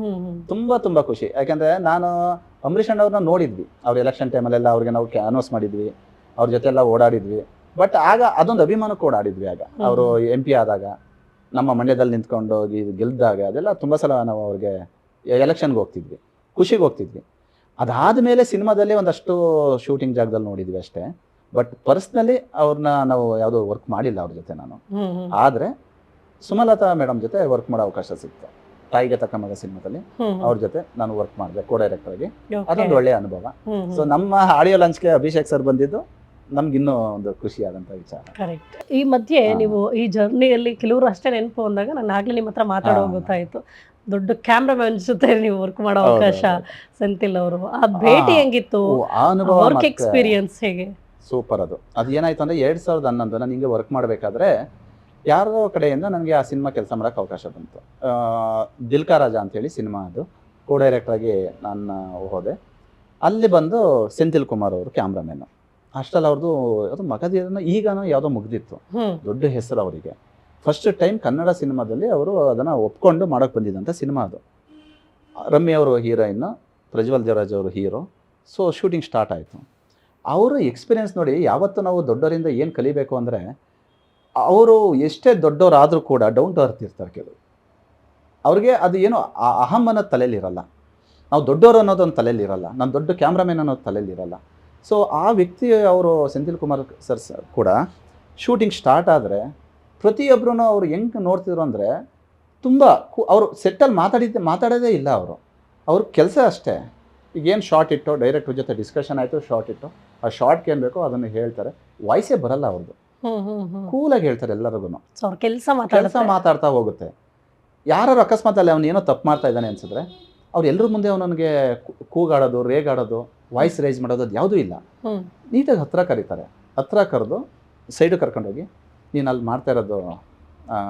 B: ತುಂಬಾ ಖುಷಿ. ಯಾಕಂದ್ರೆ ನಾನು ಅಂಬರೀಷ್ ಅಣ್ಣವ್ರನ್ನ ನೋಡಿದ್ವಿ, ಅವ್ರ ಎಲೆಕ್ಷನ್ ಟೈಮಲ್ಲೆಲ್ಲ ಅವ್ರಿಗೆ ನಾವು ಅನೌನ್ಸ್ ಮಾಡಿದ್ವಿ, ಅವ್ರ ಜೊತೆ ಎಲ್ಲ ಓಡಾಡಿದ್ವಿ. ಬಟ್ ಆಗ ಅದೊಂದು ಅಭಿಮಾನಕ್ಕೆ ಓಡಾಡಿದ್ವಿ. ಆಗ ಅವರು MP ಆದಾಗ, ನಮ್ಮ ಮಂಡ್ಯದಲ್ಲಿ ನಿಂತ್ಕೊಂಡು ಗೆಲ್ದಾಗ, ಅದೆಲ್ಲ ತುಂಬಾ ಸಲ ನಾವು ಅವ್ರಿಗೆ ಎಲೆಕ್ಷನ್ಗೆ ಹೋಗ್ತಿದ್ವಿ, ಖುಷಿಗೆ ಹೋಗ್ತಿದ್ವಿ. ಅದಾದ್ಮೇಲೆ ಸಿನಿಮಾದಲ್ಲಿ ಒಂದಷ್ಟು ಶೂಟಿಂಗ್ ಜಾಗದಲ್ಲಿ ನೋಡಿದ್ವಿ ಅಷ್ಟೇ. ಬಟ್ ಪರ್ಸ್ನಲಿ ಅವ್ರನ್ನ ನಾವು ಯಾವುದೋ ವರ್ಕ್ ಮಾಡಿಲ್ಲ ಅವ್ರ ಜೊತೆ ನಾನು. ಆದ್ರೆ ಸುಮಲತಾ ಮೇಡಮ್ ಜೊತೆ ವರ್ಕ್ ಮಾಡೋ ಅವಕಾಶ ಸಿಕ್ತು. ತಾಯಿಗೆ ತಕ್ಕ ಮಗ ಸಿನಿಮಾದಲ್ಲಿ ಅವ್ರ ಜೊತೆ ನಾನು ವರ್ಕ್ ಮಾಡಿದೆ ಕೋ ಡೈರೆಕ್ಟರ್ ಆಗಿ. ಅದೊಂದು ಒಳ್ಳೆಯ ಅನುಭವ. ಸೊ ನಮ್ಮ ಆಡಿಯೋ ಲಾಂಚ್ಗೆ ಅಭಿಷೇಕ್ ಸರ್ ಬಂದಿದ್ದು ನಮ್ಗೆ ಇನ್ನೂ ಒಂದು ಖುಷಿಯಾದಂತ ವಿಚಾರ.
A: ಕರೆಕ್ಟ್. ಈ ಮಧ್ಯೆ ನೀವು ಈ ಜರ್ನಿಯಲ್ಲಿ ಕೆಲವರು ಅಷ್ಟೇ ನೆನಪು ಅಂದಾಗ ನಾನು ಆಗ್ಲೇ ನಿಮ್ಮ ಹತ್ರ ಮಾತಾಡೋ ಗೊತ್ತಾಯ್ತು. ದೊಡ್ಡ ಕ್ಯಾಮ್ರಾಮನ್ ಜೊತೆ ನೀವು ವರ್ಕ್ ಮಾಡೋ ಅವಕಾಶ ಸೆಂಥಿಲ್ ಅವರು. ಆ ಭೇಟಿ ಹೆಂಗಿತ್ತು? ವರ್ಕ್ ಎಕ್ಸ್ಪೀರಿಯನ್ಸ್ ಹೇಗೆ?
B: ಸೂಪರ್. ಅದು ಏನಾಯ್ತು ಅಂದ್ರೆ 2011 ನಾನು ಹಿಂಗೆ ವರ್ಕ್ ಮಾಡಬೇಕಾದ್ರೆ ಯಾರೋ ಕಡೆಯಿಂದ ನನಗೆ ಆ ಸಿನಿಮಾ ಕೆಲಸ ಮಾಡೋಕೆ ಅವಕಾಶ ಬಂತು. ದಿಲ್ಕಾ ರಾಜ ಅಂತೇಳಿ ಸಿನಿಮಾ, ಅದು ಕೋ ಡೈರೆಕ್ಟರ್ ಆಗಿ ನಾನು ಹೋದೆ. ಅಲ್ಲಿ ಬಂದು ಸೆಂಥಿಲ್ ಕುಮಾರ್ ಅವರು ಕ್ಯಾಮ್ರಾಮನ್. ಅಷ್ಟಲ್ಲಿ ಅವ್ರದ್ದು ಅದು ಮಗಧೀರನ ಈಗನೂ ಯಾವುದೋ ಮುಗ್ದಿತ್ತು, ದೊಡ್ಡ ಹೆಸರು ಅವರಿಗೆ. ಫಸ್ಟ್ ಟೈಮ್ ಕನ್ನಡ ಸಿನಿಮಾದಲ್ಲಿ ಅವರು ಅದನ್ನು ಒಪ್ಕೊಂಡು ಮಾಡೋಕೆ ಬಂದಿದ್ದಂಥ ಸಿನಿಮಾ ಅದು. ರಮ್ಯ ಅವರು ಹೀರೋಯಿನ್, ಪ್ರಜ್ವಲ್ ದೇವರಾಜ್ ಅವರು ಹೀರೋ. ಸೊ ಶೂಟಿಂಗ್ ಸ್ಟಾರ್ಟ್ ಆಯಿತು. ಅವರು ಎಕ್ಸ್ಪೀರಿಯೆನ್ಸ್ ನೋಡಿ, ಯಾವತ್ತೂ ನಾವು ದೊಡ್ಡವರಿಂದ ಏನು ಕಲಿಬೇಕು ಅಂದರೆ, ಅವರು ಎಷ್ಟೇ ದೊಡ್ಡವರಾದರೂ ಕೂಡ ಡೌನ್ ಟು ಅರ್ತ್ ಇರ್ತಾರೆ ಕೆಲವು. ಅವ್ರಿಗೆ ಅದು ಏನು ಅಹಂ ಅನ್ನೋದು ತಲೆಯಲ್ಲಿರಲ್ಲ, ನಾವು ದೊಡ್ಡವರು ಅನ್ನೋದೊಂದು ತಲೆಯಲ್ಲಿರಲ್ಲ, ನಾನು ದೊಡ್ಡ ಕ್ಯಾಮ್ರಾಮನ್ ಅನ್ನೋದು ತಲೆಯಲ್ಲಿರಲ್ಲ. ಸೊ ಆ ವ್ಯಕ್ತಿ ಅವರು ಸೆಂಥಿಲ್ ಕುಮಾರ್ ಸರ್ ಕೂಡ ಶೂಟಿಂಗ್ ಸ್ಟಾರ್ಟ್ ಆದರೆ ಪ್ರತಿಯೊಬ್ಬರೂ ಅವ್ರು ಹೆಂಗೆ ನೋಡ್ತಿದ್ರು ಅಂದರೆ, ತುಂಬ ಅವರು ಸೆಟ್ಟಲ್ಲಿ ಮಾತಾಡೋದೇ ಇಲ್ಲ. ಅವ್ರ ಕೆಲಸ ಅಷ್ಟೇ. ಈಗೇನು ಶಾರ್ಟ್ ಇಟ್ಟು ಡೈರೆಕ್ಟರ್ ಜೊತೆ ಡಿಸ್ಕಷನ್ ಆಯಿತು, ಶಾರ್ಟ್ ಇಟ್ಟು ಆ ಶಾರ್ಟ್ಗೆ ಏನು ಬೇಕೋ ಅದನ್ನು ಹೇಳ್ತಾರೆ. ವಾಯ್ಸೇ ಬರಲ್ಲ ಅವ್ರದ್ದು, ಕೂಲಾಗಿ ಹೇಳ್ತಾರೆ ಎಲ್ಲರಿಗೂ. ಕೆಲಸ ಮಾತಾಡ್ತಾ ಹೋಗುತ್ತೆ. ಯಾರು ಅಕಸ್ಮಾತಲ್ಲಿ ಅವ್ನು ಏನೋ ತಪ್ಪು ಮಾಡ್ತಾ ಇದ್ದಾನೆ ಅನ್ಸಿದ್ರೆ ಅವ್ರು ಎಲ್ಲರ ಮುಂದೆ ಅವನಿಗೆ ಕೂಗಾಡೋದು, ರೇಗಾಡೋದು, ವಾಯ್ಸ್ ರೈಸ್ ಮಾಡೋದು ಅದು ಯಾವುದೂ ಇಲ್ಲ. ನೀಟಾಗಿ ಹತ್ರ ಕರೀತಾರೆ. ಹತ್ರ ಕರೆದು ಸೈಡು ಕರ್ಕೊಂಡೋಗಿ, ನೀನು ಅಲ್ಲಿ ಮಾಡ್ತಾ ಇರೋದು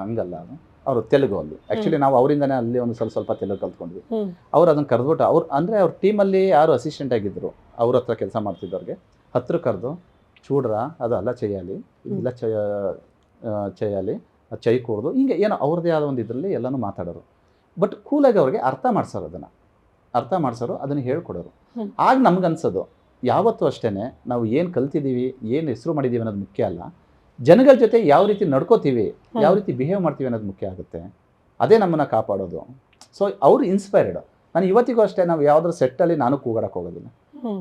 B: ಹಂಗಲ್ಲ. ಅದು ಅವರು ತೆಲುಗು ಅಲ್ಲಿ. ಆ್ಯಕ್ಚುಲಿ ನಾವು ಅವರಿಂದನೇ ಅಲ್ಲಿ ಒಂದು ಸ್ವಲ್ಪ ತೆಲುಗು ಕಲ್ತ್ಕೊಂಡ್ವಿ. ಅವ್ರು ಅದನ್ನು ಕರೆದ್ಬಿಟ್ಟು ಅಂದರೆ ಅವ್ರ ಟೀಮಲ್ಲಿ ಯಾರು ಅಸಿಸ್ಟೆಂಟ್ ಆಗಿದ್ದರು ಅವ್ರ ಹತ್ರ ಕೆಲಸ ಮಾಡ್ತಿದ್ದವ್ರಿಗೆ ಹತ್ರ ಕರೆದು, ಚೂಡ್ರ ಅದು ಅಲ್ಲ చేయాలి, ಇಲ್ಲ చేయాలి, ಚೈ ಕೂಡ್ದು, ಹಿಂಗೆ ಏನೋ ಅವ್ರದ್ದೇ ಆದ ಒಂದು ಇದರಲ್ಲಿ ಎಲ್ಲನೂ ಮಾತಾಡೋರು. ಬಟ್ ಕೂಲಾಗಿ ಅವ್ರಿಗೆ ಅರ್ಥ ಮಾಡಿಸೋರು, ಅದನ್ನು ಹೇಳ್ಕೊಡೋರು. ಆಗ ನಮ್ಗನ್ಸೋದು ಯಾವತ್ತೂ ಅಷ್ಟೇ, ನಾವು ಏನು ಕಲ್ತಿದ್ದೀವಿ, ಏನು ಹೆಸರು ಮಾಡಿದ್ದೀವಿ ಅನ್ನೋದು ಮುಖ್ಯ ಅಲ್ಲ, ಜನಗಳ ಜೊತೆ ಯಾವ ರೀತಿ ನಡ್ಕೋತೀವಿ, ಯಾವ ರೀತಿ ಬಿಹೇವ್ ಮಾಡ್ತೀವಿ ಅನ್ನೋದು ಮುಖ್ಯ ಆಗುತ್ತೆ. ಅದೇ ನಮ್ಮನ್ನು ಕಾಪಾಡೋದು. ಸೊ ಅವ್ರು ಇನ್ಸ್ಪೈರ್ಡ್. ನಾನು ಇವತ್ತಿಗೂ ಅಷ್ಟೇ, ನಾವು ಯಾವುದ್ರ ಸೆಟ್ಟಲ್ಲಿ ನಾನು ಕೂಗಾಡಕ್ಕೆ ಹೋಗೋದಿಲ್ಲ,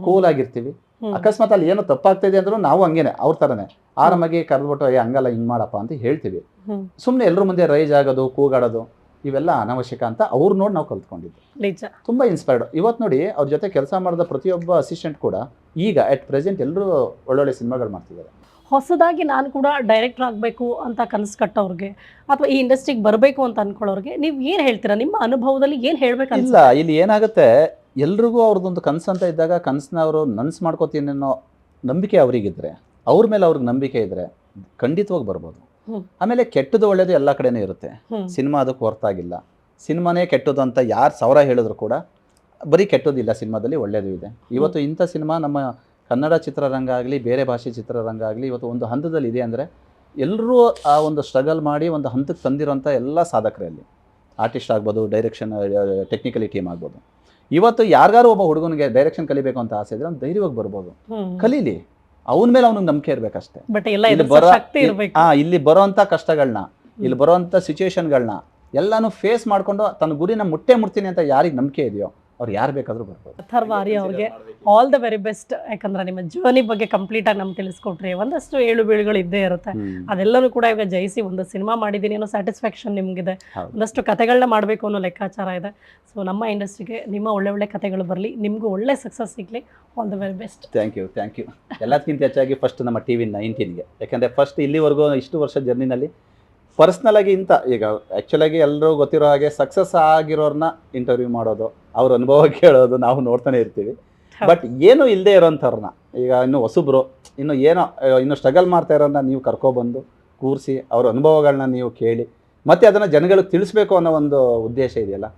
B: ಕೂಲಾಗಿರ್ತೀವಿ. ಅಕಸ್ಮಾತ್ ಅಲ್ಲಿ ಏನೋ ತಪ್ಪಾಗ್ತಾಯಿದೆ ಅಂದ್ರೂ ನಾವು ಹಂಗೇನೆ ಅವ್ರ ಥರನೇ ಆರಾಮಾಗಿ ಕರೆದ್ಬಿಟ್ಟು ಹಂಗಲ್ಲ ಹಿಂಗೆ ಮಾಡಪ್ಪ ಅಂತ ಹೇಳ್ತೀವಿ. ಸುಮ್ಮನೆ ಎಲ್ಲರ ಮುಂದೆ ರೈಜ್ ಆಗೋದು, ಕೂಗಾಡೋದು ಇವೆಲ್ಲ ಅನಾವಶ್ಯಕ ಅಂತ ಅವ್ರು ನೋಡಿ ನಾವು ಕಲ್ತ್ಕೊಂಡಿದ್ದು. ತುಂಬ ಇನ್ಸ್ಪೈರ್ಡ್. ಇವತ್ತು ನೋಡಿ ಅವ್ರ ಜೊತೆ ಕೆಲಸ ಮಾಡಿದ ಪ್ರತಿಯೊಬ್ಬ ಅಸಿಸ್ಟೆಂಟ್ ಕೂಡ ಈಗ ಅಟ್ ಪ್ರೆಸೆಂಟ್ ಎಲ್ಲರೂ ಒಳ್ಳೊಳ್ಳೆ ಸಿನಿಮಾಗಳು ಮಾಡ್ತಿದ್ದಾರೆ.
A: ಹೊಸದಾಗಿ ನಾನು ಕೂಡ ಡೈರೆಕ್ಟರ್ ಆಗಬೇಕು ಅಂತ ಕನಸು ಕಟ್ಟೋರಿಗೆ ಅಥವಾ ಈ ಇಂಡಸ್ಟ್ರಿಗೆ ಬರಬೇಕು ಅಂತ ಅನ್ಕೊಳ್ಳೋರಿಗೆ ನೀವು ಏನು ಹೇಳ್ತೀರಾ? ನಿಮ್ಮ ಅನುಭವದಲ್ಲಿ ಏನು ಹೇಳ್ಬೇಕು?
B: ಇಲ್ಲ, ಇಲ್ಲಿ ಏನಾಗುತ್ತೆ, ಎಲ್ರಿಗೂ ಅವ್ರದ್ದೊಂದು ಕನಸು ಅಂತ ಇದ್ದಾಗ ಕನಸನ್ನ ಅವರು ನನ್ಸು ಮಾಡ್ಕೋತೀನಿ ಅನ್ನೋ ನಂಬಿಕೆ ಅವರಿಗಿದ್ರೆ, ಅವ್ರ ಮೇಲೆ ಅವ್ರಿಗೆ ನಂಬಿಕೆ ಇದ್ದರೆ ಖಂಡಿತವಾಗಿ ಬರ್ಬೋದು. ಆಮೇಲೆ ಕೆಟ್ಟದ್ದು ಒಳ್ಳೇದು ಎಲ್ಲ ಕಡೆನೂ ಇರುತ್ತೆ. ಸಿನಿಮಾ ಅದಕ್ಕೆ ಹೊರತಾಗಿಲ್ಲ. ಸಿನಿಮಾನೇ ಕೆಟ್ಟದ್ದು ಅಂತ ಯಾರು 1000 ಹೇಳಿದ್ರು ಕೂಡ ಬರೀ ಕೆಟ್ಟದಿಲ್ಲ, ಸಿನಿಮಾದಲ್ಲಿ ಒಳ್ಳೇದು ಇದೆ. ಇವತ್ತು ಇಂಥ ಸಿನಿಮಾ ನಮ್ಮ ಕನ್ನಡ ಚಿತ್ರರಂಗ ಆಗಲಿ, ಬೇರೆ ಭಾಷೆ ಚಿತ್ರರಂಗ ಆಗಲಿ ಇವತ್ತು ಒಂದು ಹಂತದಲ್ಲಿ ಇದೆ ಅಂದರೆ ಎಲ್ಲರೂ ಆ ಒಂದು ಸ್ಟ್ರಗಲ್ ಮಾಡಿ ಒಂದು ಹಂತಕ್ಕೆ ತಂದಿರೋಂಥ ಎಲ್ಲ ಸಾಧಕರಲ್ಲಿ, ಆರ್ಟಿಸ್ಟ್ ಆಗ್ಬೋದು, ಡೈರೆಕ್ಷನ್ ಟೆಕ್ನಿಕಲಿ ಟೀಮ್ ಆಗ್ಬೋದು. ಇವತ್ತು ಯಾರಿಗಾರು ಒಬ್ಬ ಹುಡುಗನಿಗೆ ಡೈರೆಕ್ಷನ್ ಕಲಿಬೇಕು ಅಂತ ಆಸೆ ಇದ್ರೆ ಅವ್ನು ಧೈರ್ಯವಾಗಿ ಬರ್ಬೋದು, ಕಲೀಲಿ. ಅವನ ಮೇಲೆ ಅವ್ನಿಗೆ ನಂಬಿಕೆ ಇರಬೇಕಷ್ಟೇ. ಇಲ್ಲಿ ಬರೋಂಥ ಕಷ್ಟಗಳನ್ನ, ಇಲ್ಲಿ ಬರೋಂಥ ಸಿಚುವೇಶನ್ಗಳನ್ನ ಎಲ್ಲಾನು ಫೇಸ್ ಮಾಡಿಕೊಂಡು ತನ್ನ ಗುರಿನ ಮುಟ್ತೀನಿ ಅಂತ ಯಾರಿಗೆ ನಂಬಿಕೆ ಇದೆಯೋ ಅವ್ರು ಯಾರು ಬೇಕಾದರೂ ಬರ್ಬೋದು.
A: ಅಥರ್ವ ಆರ್ಯ ಅವ್ರಿಗೆ ಆಲ್ ದ ವೆರಿ ಬೆಸ್ಟ್. ಯಾಕಂದ್ರೆ ನಿಮ್ಮ ಜರ್ನಿ ಬಗ್ಗೆ ಕಂಪ್ಲೀಟಾಗಿ ನಮ್ಗೆ ತಿಳಿಸ್ಕೊಟ್ರಿ. ಒಂದಷ್ಟು ಏಳು ಬೀಳುಗಳು ಇದ್ದೇ ಇರುತ್ತೆ, ಅದೆಲ್ಲನೂ ಕೂಡ ಇವಾಗ ಜಯಿಸಿ ಒಂದು ಸಿನಿಮಾ ಮಾಡಿದ್ದೀನಿ ಅನ್ನೋ ಸ್ಯಾಟಿಸ್ಫ್ಯಾಕ್ಷನ್ ನಿಮಗಿದೆ, ಒಂದಷ್ಟು ಕತೆಗಳನ್ನ ಮಾಡಬೇಕು ಅನ್ನೋ ಲೆಕ್ಕಾಚಾರ ಇದೆ. ಸೊ ನಮ್ಮ ಇಂಡಸ್ಟ್ರಿಗೆ ನಿಮ್ಮ ಒಳ್ಳೆ ಕತೆಗಳು ಬರಲಿ, ನಿಮಗೂ ಒಳ್ಳೆ ಸಕ್ಸಸ್ ಸಿಗಲಿ. All the very best.
B: Thank you. ಎಲ್ಲದಕ್ಕಿಂತ ಹೆಚ್ಚಾಗಿ ಫಸ್ಟ್ ನಮ್ಮ TV19ಗೆ, ಯಾಕಂದರೆ ಫಸ್ಟ್ ಇಲ್ಲಿವರೆಗೂ ಇಷ್ಟು ವರ್ಷ ಜರ್ನಿನಲ್ಲಿ ಪರ್ಸ್ನಲಾಗಿ ಇಂಥ ಈಗ ಆ್ಯಕ್ಚುಲಾಗಿ ಎಲ್ಲರೂ ಗೊತ್ತಿರೋ ಹಾಗೆ ಸಕ್ಸಸ್ ಆಗಿರೋರನ್ನ ಇಂಟರ್ವ್ಯೂ ಮಾಡೋದು, ಅವ್ರ ಅನುಭವ ಕೇಳೋದು ನಾವು ನೋಡ್ತಾನೆ ಇರ್ತೀವಿ. ಬಟ್ ಏನೂ ಇಲ್ಲದೆ ಇರೋಂಥವ್ರನ್ನ, ಈಗ ಇನ್ನು ಹೊಸಬ್ರು ಇನ್ನು ಸ್ಟ್ರಗಲ್ ಮಾಡ್ತಾ ಇರೋರನ್ನ ನೀವು ಕರ್ಕೊಬಂದು ಕೂರಿಸಿ ಅವ್ರ ಅನುಭವಗಳನ್ನ ನೀವು ಕೇಳಿ ಮತ್ತು ಅದನ್ನು ಜನಗಳಿಗೆ ತಿಳಿಸ್ಬೇಕು ಅನ್ನೋ ಒಂದು ಉದ್ದೇಶ ಇದೆಯಲ್ಲ,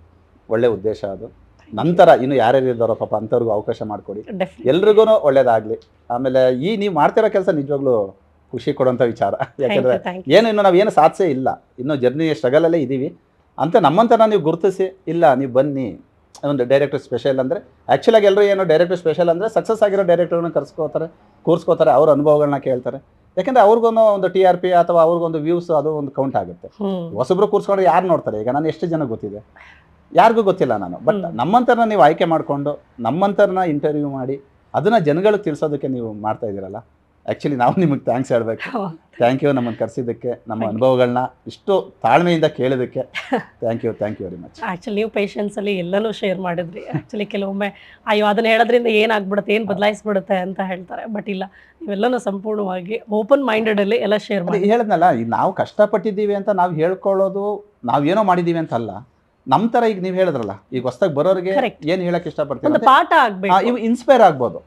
B: ಒಳ್ಳೆ ಉದ್ದೇಶ ಅದು. ನಂತರ ಇನ್ನು ಯಾರ್ಯಾರು ಇದ್ದಾರೋ ಪಾಪ ಅಂಥವ್ರಿಗೂ ಅವಕಾಶ ಮಾಡಿಕೊಡಿ, ಎಲ್ರಿಗೂ ಒಳ್ಳೇದಾಗಲಿ. ಆಮೇಲೆ ನೀವು ಮಾಡ್ತಿರೋ ಕೆಲಸ ನಿಜವಾಗ್ಲೂ ಖುಷಿ ಕೊಡೋಂಥ ವಿಚಾರ. ಯಾಕೆಂದರೆ ಇನ್ನು ನಾವೇನು ಸಾಧಿಸೇ ಇಲ್ಲ, ಇನ್ನೂ ಜರ್ನಿ ಸ್ಟ್ರಗಲಲ್ಲೇ ಇದ್ದೀವಿ ಅಂತ ನಮ್ಮಂಥನ ನೀವು ಗುರುತಿಸಿ, ಇಲ್ಲ ನೀವು ಬನ್ನಿ ಒಂದು ಡೈರೆಕ್ಟರ್ ಸ್ಪೆಷಲ್ ಅಂದರೆ, ಆ್ಯಕ್ಚುಲಾಗಿ ಎಲ್ಲರೂ ಏನು ಡೈರೆಕ್ಟರ್ ಸ್ಪೆಷಲ್ ಅಂದರೆ ಸಕ್ಸಸ್ ಆಗಿರೋ ಡೈರೆಕ್ಟರ್ನ ಕೂರಿಸ್ಕೋತಾರೆ, ಅವ್ರ ಅನುಭವಗಳನ್ನ ಕೇಳ್ತಾರೆ. ಯಾಕೆಂದರೆ ಅವ್ರಿಗೊಂದು ಒಂದು TRP ಅಥವಾ ಅವ್ರಿಗೊಂದು ವ್ಯೂಸ್ ಅದು ಒಂದು ಕೌಂಟ್ ಆಗುತ್ತೆ. ಹೊಸಬ್ರು ಕೂರಿಸ್ಕೊಂಡ್ರೆ ಯಾರು ನೋಡ್ತಾರೆ? ಈಗ ನಾನು ಎಷ್ಟು ಜನ ಗೊತ್ತಿದೆ, ಯಾರಿಗೂ ಗೊತ್ತಿಲ್ಲ ನಾನು. ಬಟ್ ನಮ್ಮಂಥರನ್ನ ನೀವು ಆಯ್ಕೆ ಮಾಡಿಕೊಂಡು ನಮ್ಮಂಥರನ್ನ ಇಂಟರ್ವ್ಯೂ ಮಾಡಿ ಅದನ್ನು ಜನಗಳಿಗೆ ತಿಳಿಸೋದಕ್ಕೆ ನೀವು ಮಾಡ್ತಾ ಇದ್ದೀರಲ್ಲ, ಆ್ಯಕ್ಚುಲಿ ನಾವು ನಿಮಗೆ ಥ್ಯಾಂಕ್ಸ್ ಹೇಳಬೇಕು. ಥ್ಯಾಂಕ್ ಯು ನಮ್ಮನ್ನು ಕರೆಸಿದ್ದಕ್ಕೆ, ನಮ್ಮ ಅನುಭವಗಳನ್ನ ಇಷ್ಟು ತಾಳ್ಮೆಯಿಂದ ಕೇಳೋದಕ್ಕೆ thank you very much.
A: Actually ನೀವು ಪೇಷನ್ಸಲ್ಲಿ ಎಲ್ಲನೂ ಶೇರ್ ಮಾಡಿದ್ರಿ. ಆ್ಯಕ್ಚುಲಿ ಕೆಲವೊಮ್ಮೆ ಅಯ್ಯೋ ಅದನ್ನು ಹೇಳೋದ್ರಿಂದ ಏನಾಗ್ಬಿಡುತ್ತೆ, ಏನು ಬದಲಾಯಿಸ್ಬಿಡುತ್ತೆ ಅಂತ ಹೇಳ್ತಾರೆ. ಬಟ್ ಇಲ್ಲ, ನೀವೆಲ್ಲನೂ ಸಂಪೂರ್ಣವಾಗಿ ಓಪನ್ ಮೈಂಡೆಡಲ್ಲಿ ಎಲ್ಲ ಶೇರ್ ಮಾಡಿ.
B: ಹೇಳಿದ್ನಲ್ಲ, ಈಗ ನಾವು ಕಷ್ಟಪಟ್ಟಿದ್ದೀವಿ ಅಂತ ನಾವು ಹೇಳ್ಕೊಳ್ಳೋದು ನಾವೇನೋ ಮಾಡಿದ್ದೀವಿ ಅಂತ ಅಲ್ಲ. ನಮ್ಮ ಥರ ಈಗ ನೀವು ಹೇಳಿದ್ರಲ್ಲ, ಈಗ ಹೊಸ್ದಾಗಿ ಬರೋರಿಗೆ ಏನು ಹೇಳಕ್ಕೆ ಇಷ್ಟಪಡ್ತೀವಿ,
A: ಪಾಠ ಆಗಬೇಕು,
B: ಇವು ಇನ್ಸ್ಪೈರ್ ಆಗ್ಬೋದು.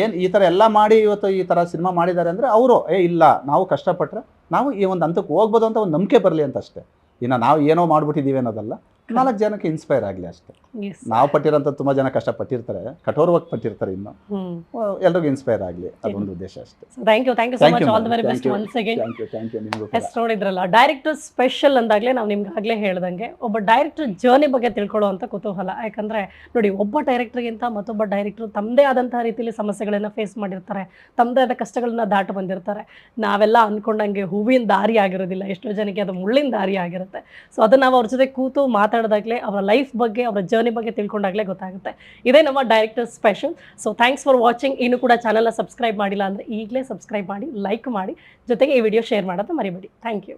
B: ಏನು ಈ ಥರ ಎಲ್ಲ ಮಾಡಿ ಇವತ್ತು ಈ ಥರ ಸಿನಿಮಾ ಮಾಡಿದ್ದಾರೆ ಅಂದರೆ ಅವರು ಇಲ್ಲ ನಾವು ಕಷ್ಟಪಟ್ಟರೆ ನಾವು ಈ ಒಂದು ಹಂತಕ್ಕೆ ಹೋಗ್ಬೋದು ಅಂತ ಒಂದು ನಂಬಿಕೆ ಬರಲಿ ಅಂತ ಅಷ್ಟೇ. ಇನ್ನು ನಾವು ಏನೋ ಮಾಡ್ಬಿಟ್ಟಿದ್ದೀವಿ ಅನ್ನೋದಲ್ಲ, 4 ಜನಕ್ಕೆ ಇನ್ಸ್ಪೈರ್ ಆಗಲಿ ಅಷ್ಟೇ. ನಾವು ಪಟ್ಟಿರೋಂಥ ತುಂಬ ಜನ ಕಷ್ಟಪಟ್ಟಿರ್ತಾರೆ, ಕಠೋರವಾಗಿ ಪಟ್ಟಿರ್ತಾರೆ, ಇನ್ನು ಎಲ್ರಿಗೂ ಇನ್ಸ್ಪೈರ್ ಆಗಲಿ, ಅದೊಂದು ಉದ್ದೇಶ ಅಷ್ಟೇ.
A: Thank you so much. All the very best once again.
B: Thank you ನಿಮಗೂ.
A: ಎಸ್, ನೋಡಿದ್ರಲ್ಲ, ಡೈರೆಕ್ಟರ್ ಸ್ಪೆಷಲ್ ಅಂದಾಗಲೇ ನಾವು ನಿಮ್ಗೆ ಆಗಲೇ ಹೇಳ್ದಂಗೆ ಒಬ್ಬ ಡೈರೆಕ್ಟರ್ ಜರ್ನಿ ಬಗ್ಗೆ ತಿಳ್ಕೊಳ್ಳೋವಂಥ ಕುತೂಹಲ. ಯಾಕಂದರೆ ನೋಡಿ, ಒಬ್ಬ ಡೈರೆಕ್ಟರ್ಗಿಂತ ಮತ್ತೊಬ್ಬ ಡೈರೆಕ್ಟರ್ ತಮ್ಮದೇ ಆದಂಥ ರೀತಿಯಲ್ಲಿ ಸಮಸ್ಯೆಗಳನ್ನು ಫೇಸ್ ಮಾಡಿರ್ತಾರೆ, ತಮ್ಮದೇ ಆದ ಕಷ್ಟಗಳನ್ನ ದಾಟಿ ಬಂದಿರ್ತಾರೆ. ನಾವೆಲ್ಲ ಅಂದ್ಕೊಂಡಂಗೆ ಹೂವಿನ ದಾರಿ ಆಗಿರೋದಿಲ್ಲ, ಎಷ್ಟೋ ಜನಕ್ಕೆ ಅದು ಮುಳ್ಳಿನ ದಾರಿ ಆಗಿರುತ್ತೆ. ಸೊ ಅದನ್ನು ನಾವು ಅವ್ರ ಜೊತೆ ಕೂತು ಮಾತಾಡಿದಾಗಲೇ, ಅವರ ಲೈಫ್ ಬಗ್ಗೆ, ಅವರ ಜರ್ನಿ ಬಗ್ಗೆ ತಿಳ್ಕೊಂಡಾಗಲೇ ಗೊತ್ತಾಗುತ್ತೆ. ಇದೇ ನಮ್ಮ director special. So thanks for watching. ಇನ್ನೂ ಕೂಡ ಚಾನಲ್ನ ಸಬ್ಸ್ಕ್ರೈಬ್ ಮಾಡಿಲ್ಲ ಅಂದರೆ ಈಗಲೇ ಸಬ್ಸ್ಕ್ರೈಬ್ ಮಾಡಿ, ಲೈಕ್ ಮಾಡಿ, ಜೊತೆಗೆ ಈ ವಿಡಿಯೋ ಶೇರ್ ಮಾಡೋದು ಮರಿಬೇಡಿ. Thank you.